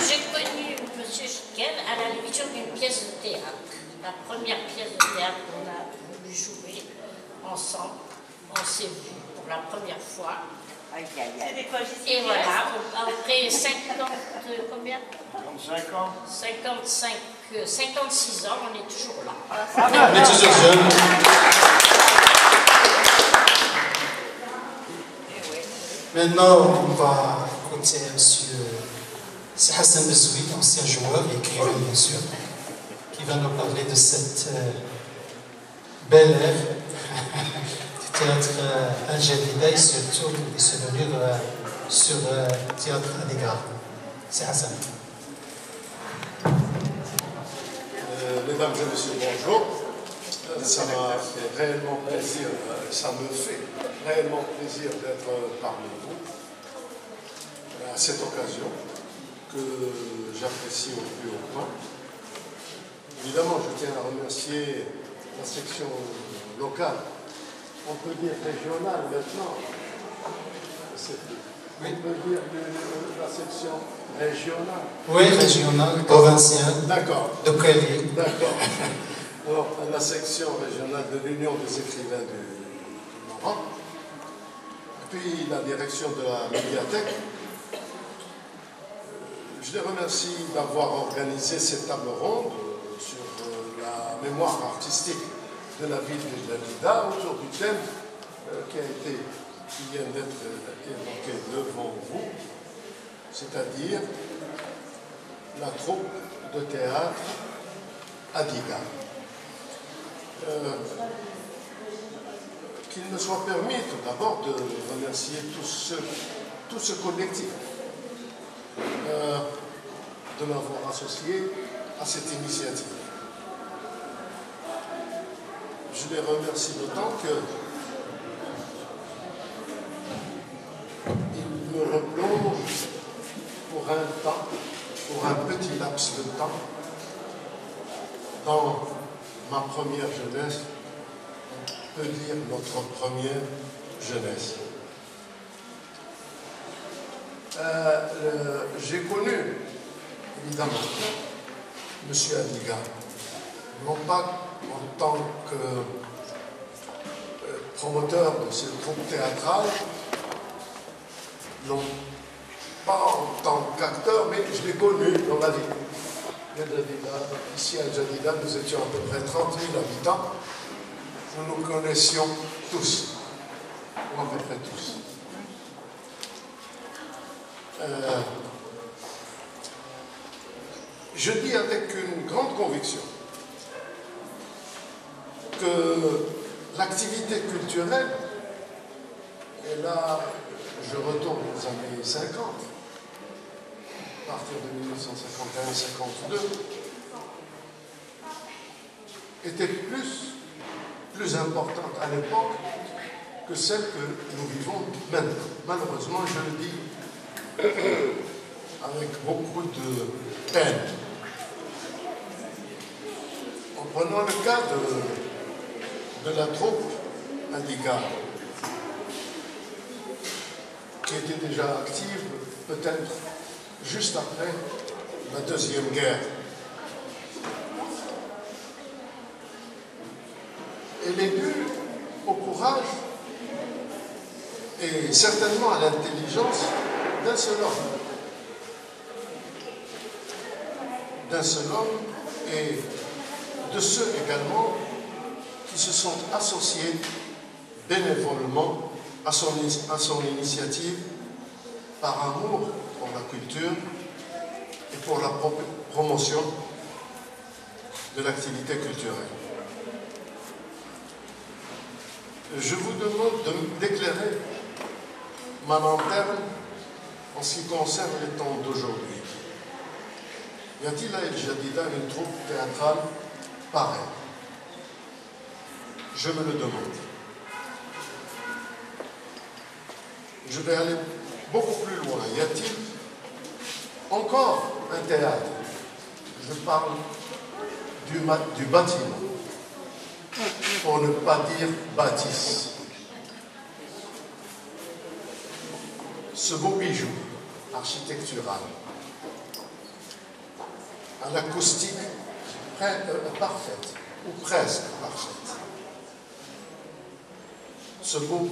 J'ai connu M. Chiquel à la lecture d'une pièce de théâtre. La première pièce de théâtre qu'on a voulu jouer ensemble. On s'est vus pour la première fois. Et voilà, après 50, combien
35 ans.
56 ans, on est toujours là.
On est toujours jeunes. Maintenant, on va écouter M. C'est Hassan Bezoui, ancien joueur et écrivain bien sûr, qui va nous parler de cette belle ère du théâtre Al-Jadida et surtout de se venir sur théâtre Adigar. C'est Hassan.
Mesdames et messieurs, bonjour. Ça m'a fait réellement plaisir, ça me fait réellement plaisir d'être parmi vous à cette occasion que j'apprécie au plus haut point. Évidemment, je tiens à remercier la section locale, on peut dire régionale maintenant. On peut dire la section régionale.
Oui, régionale, provinciale.
D'accord.
De Préli.
D'accord. Alors, la section régionale de l'Union des écrivains du Maroc, puis la direction de la médiathèque. Je les remercie d'avoir organisé cette table ronde sur la mémoire artistique de la ville de Jadida autour du thème qui vient d'être évoqué devant vous, c'est-à-dire la troupe de théâtre Adigar. Qu'il me soit permis tout d'abord de remercier tout ce collectif de m'avoir associé à cette initiative. Je les remercie d'autant que ils me replongent pour un temps, pour un petit laps de temps, dans ma première jeunesse, on peut dire notre première jeunesse. J'ai connu, évidemment, M. Adigar, non pas en tant que promoteur de cette troupe théâtrale, non pas en tant qu'acteur, mais je l'ai connu dans la vie. Ici à Jadida, nous étions à peu près 30 000 habitants. Nous nous connaissions tous, ou à peu près tous. Je dis avec une grande conviction que l'activité culturelle, et là je retourne aux années 50, à partir de 1951-52, était plus importante à l'époque que celle que nous vivons maintenant. Malheureusement, je le dis avec beaucoup de peine. En prenant le cas de la troupe Adigar, qui était déjà active peut-être juste après la Deuxième Guerre. Elle est due au courage et certainement à l'intelligence d'un seul homme. D'un seul homme et de ceux également qui se sont associés bénévolement à son initiative par amour pour la culture et pour la promotion de l'activité culturelle. Je vous demande d'éclairer ma lanterne en ce qui concerne les temps d'aujourd'hui. Y a-t-il à El Jadida une troupe théâtrale pareille? Je me le demande. Je vais aller beaucoup plus loin. Y a-t-il encore un théâtre? Je parle du bâtiment, pour ne pas dire bâtisse. Ce beau bijou architectural, à l'acoustique parfaite, ou presque parfaite. Ce beau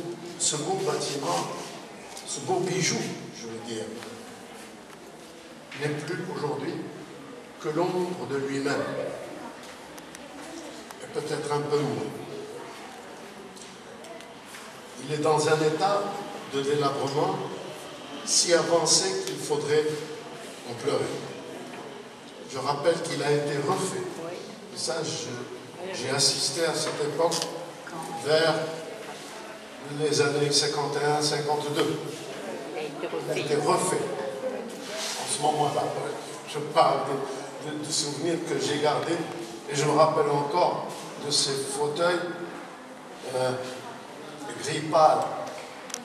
bâtiment, ce beau bijou, je veux dire, n'est plus aujourd'hui que l'ombre de lui-même, et peut-être un peu moins. Il est dans un état de délabrement si avancé qu'il faudrait ont pleuré. Je rappelle qu'il a été refait. Et ça, j'ai assisté à cette époque vers les années 51-52. Il a été refait. En ce moment-là, je parle de souvenirs que j'ai gardés et je me rappelle encore de ces fauteuils gris pâle.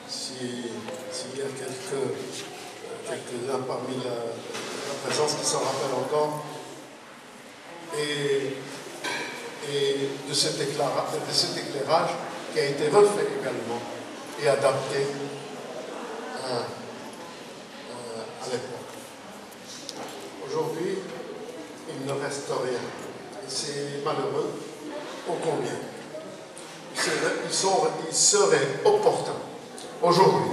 S'il y a quelques-uns parmi la présence qui s'en rappellent encore, et de cet éclairage qui a été refait également et adapté à l'époque. Aujourd'hui, il ne reste rien. C'est malheureux, ô combien. Il serait opportun, aujourd'hui,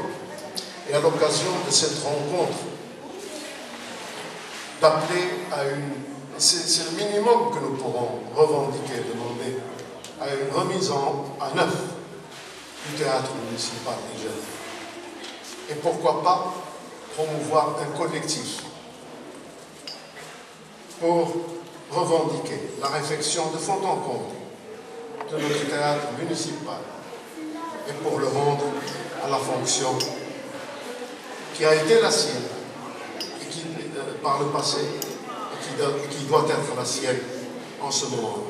et à l'occasion de cette rencontre, d'appeler à une... C'est le minimum que nous pourrons revendiquer, demander, à une remise à neuf du théâtre municipal déjà. Et pourquoi pas promouvoir un collectif pour revendiquer la réflexion de fond en comble de notre théâtre municipal et pour le rendre à la fonction qui a été la sienne et qui, par le passé, et qui doit être la sienne en ce moment.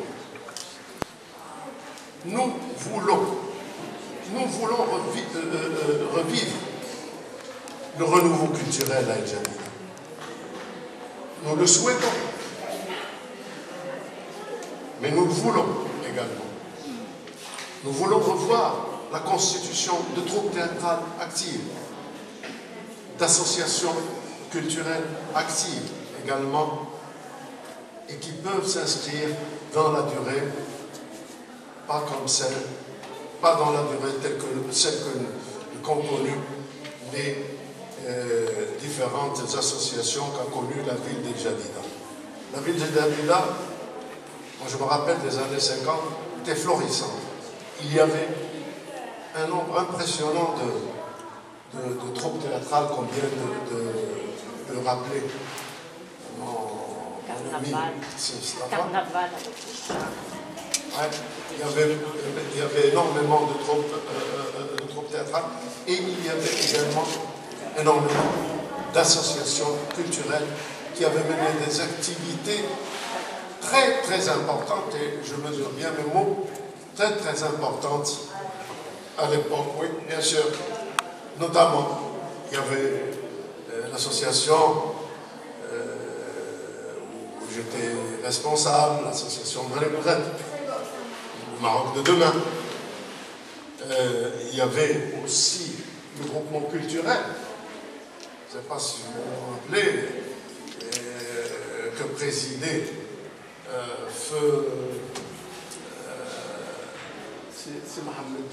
Nous voulons revivre le renouveau culturel à El Jadida. Nous le souhaitons, mais nous le voulons également. Nous voulons revoir la constitution de troupes théâtrales actives, d'associations culturelles actives également, et qui peuvent s'inscrire dans la durée, pas dans la durée telle que celle qu'ont connue les différentes associations qu'a connues la ville d'El Jadida. La ville d'El Jadida, moi je me rappelle des années 50, était florissante. Il y avait un nombre impressionnant de troupes théâtrales qu'on vient de rappeler.
Carnaval.
Ouais, il y avait énormément de troupes théâtrales et il y avait également énormément d'associations culturelles qui avaient mené des activités très très importantes, et je mesure bien mes mots, très très importantes à l'époque, oui, bien sûr. Notamment, il y avait l'association où j'étais responsable, l'association Marie-Brette, le Maroc de demain. Il y avait aussi le groupement culturel, je ne sais pas si vous vous rappelez, que présidait feu... c'est Mohamed...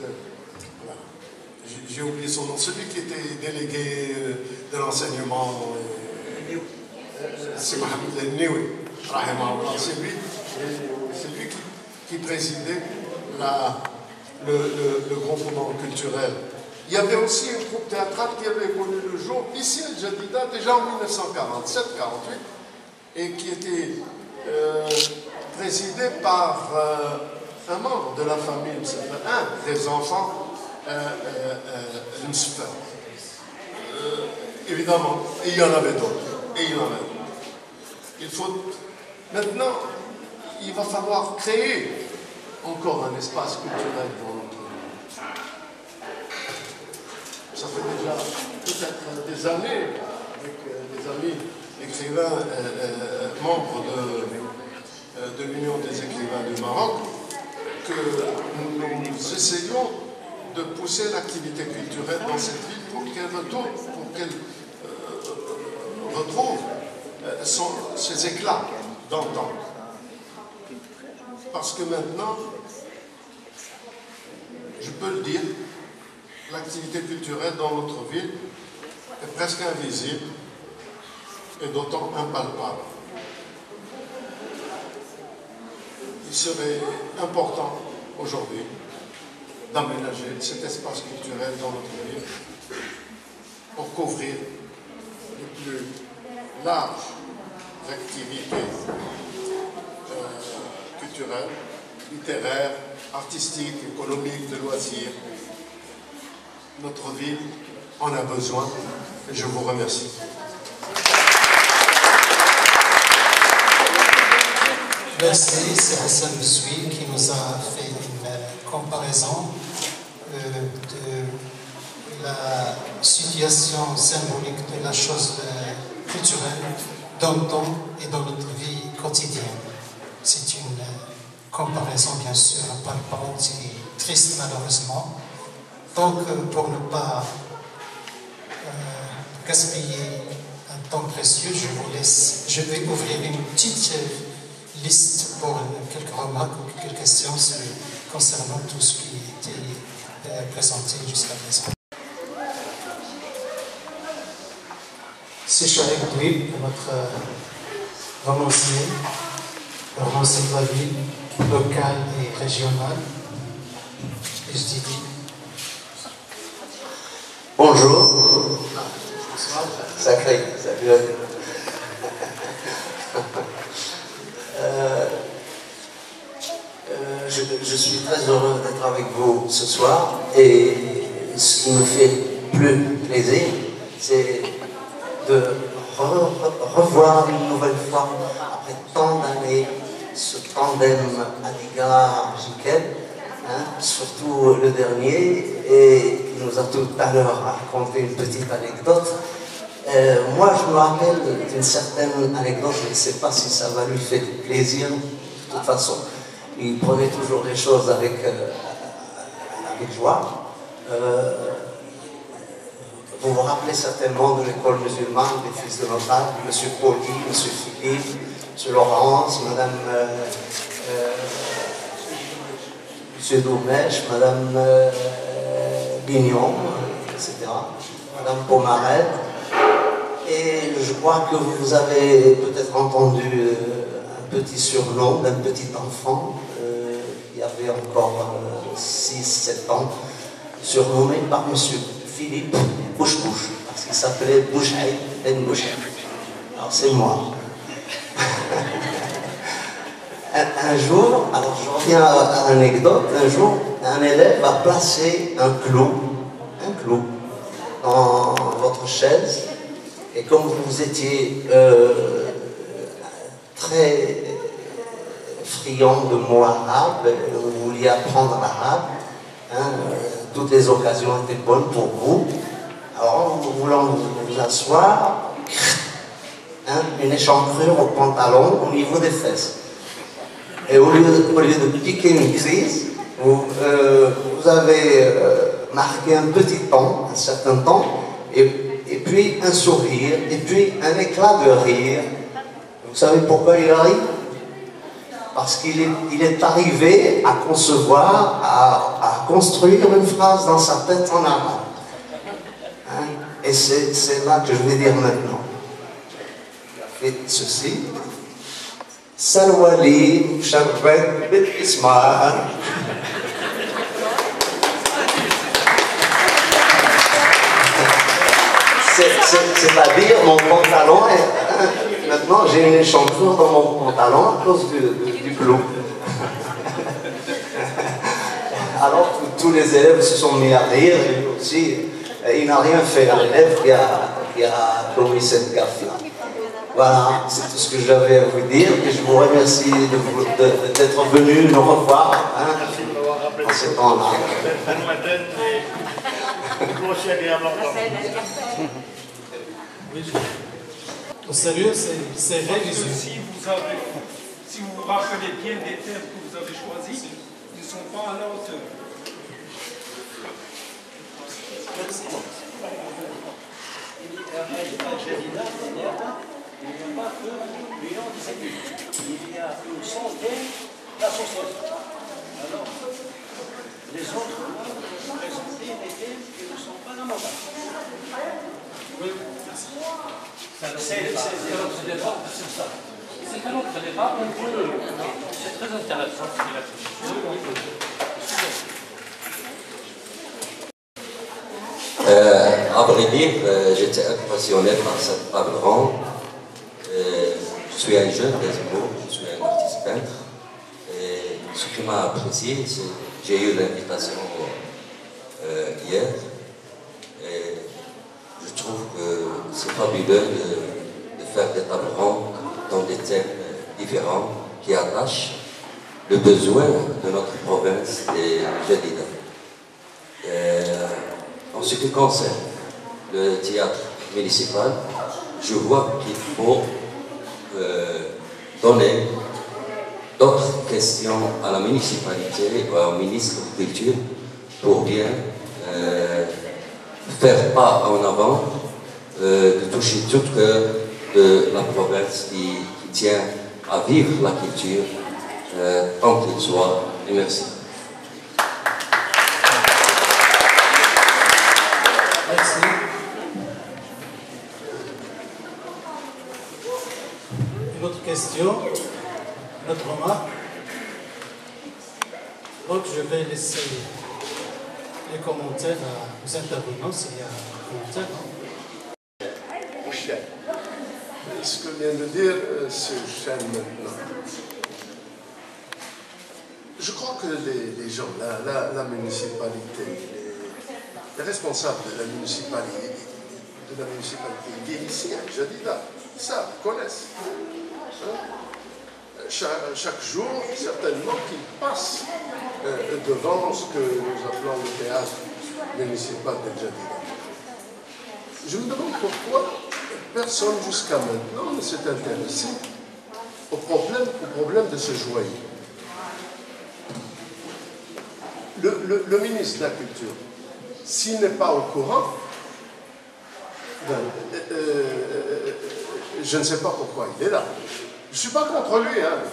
Voilà. J'ai oublié son nom, celui qui était délégué de l'enseignement. C'est Mohamed Newi, c'est lui qui présidait le groupement culturel. Il y avait aussi une troupe théâtrale qui avait connu le jour ici à El Jadida déjà en 1947-48 et qui était présidée par un membre de la famille, un des enfants, Lucifer. Évidemment, et il y en avait d'autres. Il faut maintenant, il va falloir créer encore un espace culturel dans notre vie. Ça fait déjà peut-être des années, avec des amis écrivains, membres de l'Union des écrivains du Maroc, que nous essayons de pousser l'activité culturelle dans cette ville pour qu'elle retourne, pour qu'elle retrouve ses éclats d'antan. Parce que maintenant, je peux le dire, l'activité culturelle dans notre ville est presque invisible et d'autant impalpable. Il serait important aujourd'hui d'aménager cet espace culturel dans notre ville pour couvrir large activité culturelle, littéraire, artistique, économique, de loisirs. Notre ville en a besoin et je vous remercie.
Merci, c'est Hassan Bessoui qui nous a fait une comparaison de la situation symbolique de la chose culturelle dans le temps et dans notre vie quotidienne. C'est une comparaison bien sûr palpable et triste malheureusement. Donc pour ne pas gaspiller un temps précieux, je vais ouvrir une petite liste pour quelques remarques ou quelques questions concernant tout ce qui a été présenté jusqu'à présent. C'est Charik Douib, notre romancier de la ville, locale et régionale. Et je dis
bonjour. Sacré, salut. Je suis très heureux d'être avec vous ce soir et ce qui me fait plus plaisir, c'est de revoir une nouvelle fois, après tant d'années, ce tandem Adiga-Jiquel, surtout le dernier, et qui nous a tout à l'heure raconté une petite anecdote. Moi, je me rappelle d'une certaine anecdote, je ne sais pas si ça va lui faire plaisir, de toute façon. Il prenait toujours les choses avec joie. Vous vous rappelez certainement de l'école musulmane des fils de notables, M. Poli, M. Philippe, M. Laurence, Mme M. Doumèche, Mme Bignon, etc., Mme Pomarette. Et je crois que vous avez peut-être entendu un petit surnom d'un petit enfant qui avait encore 6-7 ans, surnommé par M. Philippe Bouche-Bouche, parce qu'il s'appelait Bouchaï Ben Bouchaï. Alors c'est moi. Un jour, alors je reviens à l'anecdote, un jour, un élève a placé un clou dans votre chaise, et comme vous étiez très friand de mots arabes, vous vouliez apprendre l'arabe, toutes les occasions étaient bonnes pour vous. Alors, en voulant vous asseoir, une échancrure au pantalon au niveau des fesses. Et au lieu de piquer une crise, vous avez marqué un petit temps, un certain temps, et puis un sourire, et puis un éclat de rire. Vous savez pourquoi il arrive? Parce qu'il est arrivé à concevoir, à construire une phrase dans sa tête en arabe. Et c'est là que je vais dire maintenant. Et ceci. Salwali, Shabbat, Bit Ismail. C'est-à-dire mon pantalon est... Maintenant, j'ai une échancrure dans mon pantalon à cause du clou. Alors que tous les élèves se sont mis à rire, et lui aussi, il n'a rien fait à l'élève qui a commis cette gaffe-là. Voilà, c'est tout ce que j'avais à vous dire, et je vous remercie d'être venu nous revoir en ce temps-là.
Au sérieux, c'est réalisé.
Si vous vous rappelez bien des thèmes que vous avez choisis, ils ne sont pas à la hauteur.
Il n'y a pas que millions de cellules. Il y a une centaine d'associations. Alors, les autres vont présenter des thèmes qui ne sont pas dans mon cas.
Oui, c'est un autre débat, c'est très intéressant ce qu'il a fait.
À vrai dire, j'étais impressionné par cette table ronde
Je suis un jeune des mots, je suis un artiste peintre. Et ce qui m'a apprécié, c'est que j'ai eu l'invitation hier. Et je trouve que c'est fabuleux de faire des tables rondes dans des thèmes différents qui attachent le besoin de notre province des Jadida. En ce qui concerne le théâtre municipal, je vois qu'il faut donner d'autres questions à la municipalité ou au ministre de la Culture pour bien faire pas en avant de toucher tout le cœur de la province qui tient à vivre la culture tant qu'il soit. Et merci.
Merci. Une autre question, une autre remarque. Donc je vais laisser les commentaires aux intervenants s'il y a un commentaire.
Ce que vient de dire ce chien maintenant. Je crois que les gens, la municipalité, les responsables de la municipalité ici à Jadida, ça, connaissent. Hein? Chaque jour, certainement, qu'ils passent devant ce que nous appelons le théâtre municipal de Jadida. Je me demande pourquoi personne jusqu'à maintenant ne s'est intéressé au problème de ce joyau. Le ministre de la Culture, s'il n'est pas au courant, je ne sais pas pourquoi il est là. Je ne suis pas contre lui, hein.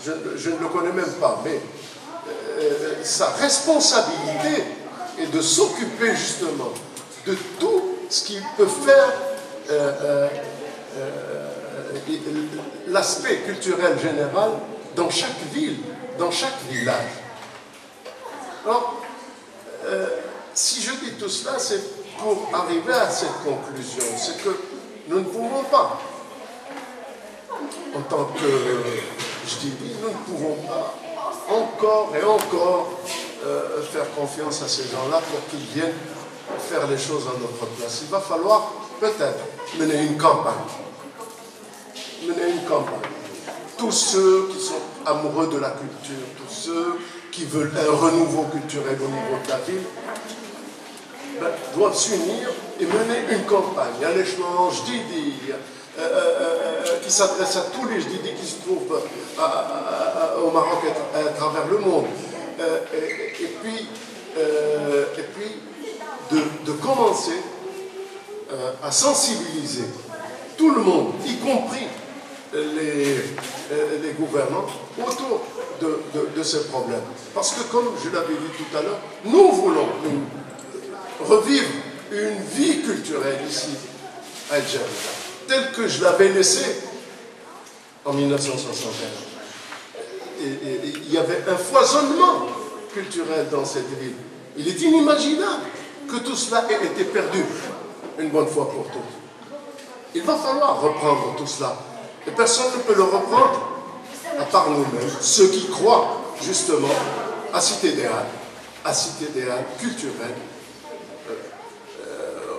Je ne le connais même pas, mais sa responsabilité est de s'occuper justement de tout ce qui peut faire l'aspect culturel général dans chaque ville, dans chaque village. Alors, si je dis tout cela, c'est pour arriver à cette conclusion. C'est que nous ne pouvons pas, en tant que, je dis, nous ne pouvons pas encore et encore faire confiance à ces gens-là pour qu'ils viennent faire les choses à notre place. Il va falloir peut-être mener une campagne. Tous ceux qui sont amoureux de la culture, tous ceux qui veulent un renouveau culturel au niveau de la ville, doivent s'unir et mener une campagne, un échange d'idées qui s'adresse à tous les Jdidi qui se trouvent au Maroc et à travers le monde. Et puis de commencer à sensibiliser tout le monde, y compris les gouvernants, autour de ces problèmes. Parce que, comme je l'avais dit tout à l'heure, nous voulons revivre une vie culturelle ici, à El Jadida, telle que je l'avais laissée en 1961. Et il y avait un foisonnement culturel dans cette ville. Il est inimaginable que tout cela ait été perdu une bonne fois pour toutes. Il va falloir reprendre tout cela. Et personne ne peut le reprendre à part nous-mêmes, ceux qui croient justement à Cité des Halles culturelles,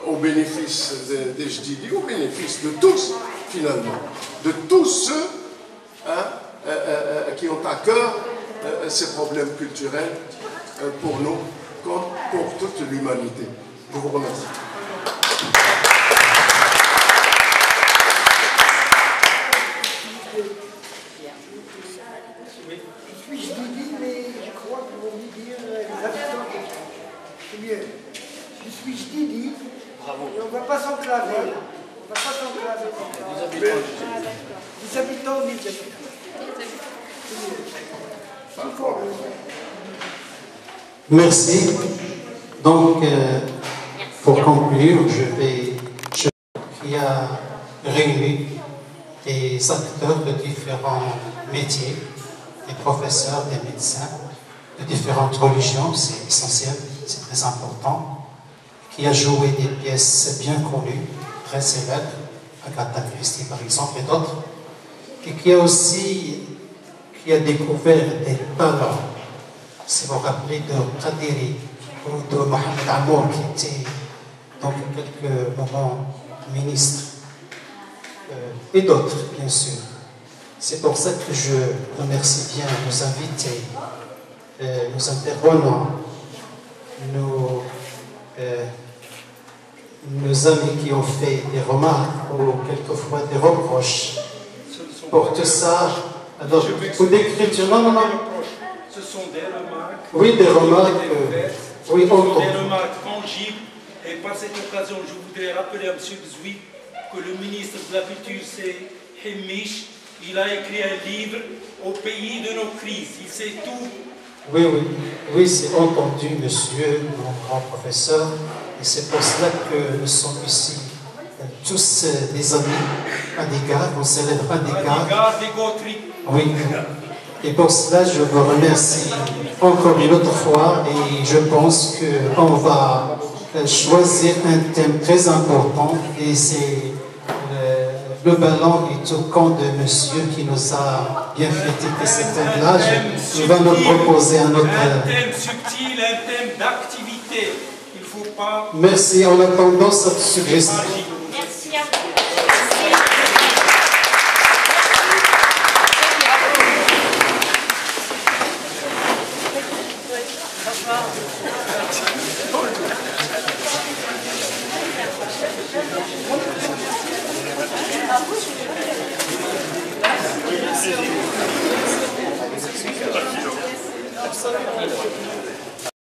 au bénéfice des Jdidi, au bénéfice de tous, finalement, de tous ceux qui ont à cœur ces problèmes culturels pour nous, comme pour toute l'humanité. Je vous remercie.
Je suis Jdidi, mais je crois que vous voulez dire les habitants. C'est bien. Je suis Jdidi. Bravo. Et on ne va pas s'enclaver. On ne va pas s'enclaver. Les habitants du Jadida.
Merci. Donc, pour conclure, qui a réuni des acteurs de différents métiers, des professeurs, des médecins, de différentes religions, c'est essentiel, c'est très important, qui a joué des pièces bien connues, très célèbres, Agatha Christie par exemple, et d'autres, et qui a découvert des talents. Si vous vous rappelez de Qadiri ou de Mohamed Amour, qui était donc quelques moments ministre, et d'autres, bien sûr. C'est pour ça que je remercie bien nos invités, nos intervenants, nos amis qui ont fait des remarques ou quelquefois des reproches. Pour tout ça, alors, ou d'écriture, non.
Ce sont des remarques.
Oui, des remarques. Oui,
des remarques tangibles. Et par cette occasion, je voudrais rappeler à M. Bzoui que le ministre de la Culture, c'est Hemish. Il a écrit un livre au pays de nos crises. Il sait tout.
Oui, c'est entendu, monsieur, mon grand professeur. Et c'est pour cela que nous sommes ici tous des amis à l'égard, on célèbre à l'égard. Oui. Et pour cela, je vous remercie encore une autre fois et je pense qu'on va choisir un thème très important et c'est le ballon est au camp de monsieur qui nous a bien fait écouter ce thème-là. Il va nous proposer un autre.
Un thème subtil, un thème d'activité. Il ne faut pas.
Merci en attendant cette suggestion.
Merci à vous.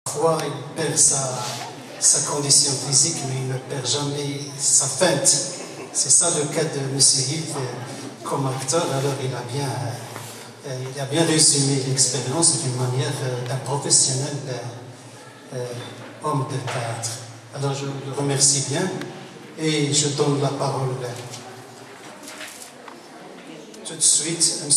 Parfois, il perd sa condition physique, mais il ne perd jamais sa feinte. C'est ça le cas de M. Yves comme acteur. Alors, il a bien résumé l'expérience d'une manière d'un professionnel homme de théâtre. Alors, je le remercie bien et je donne la parole tout de suite à M.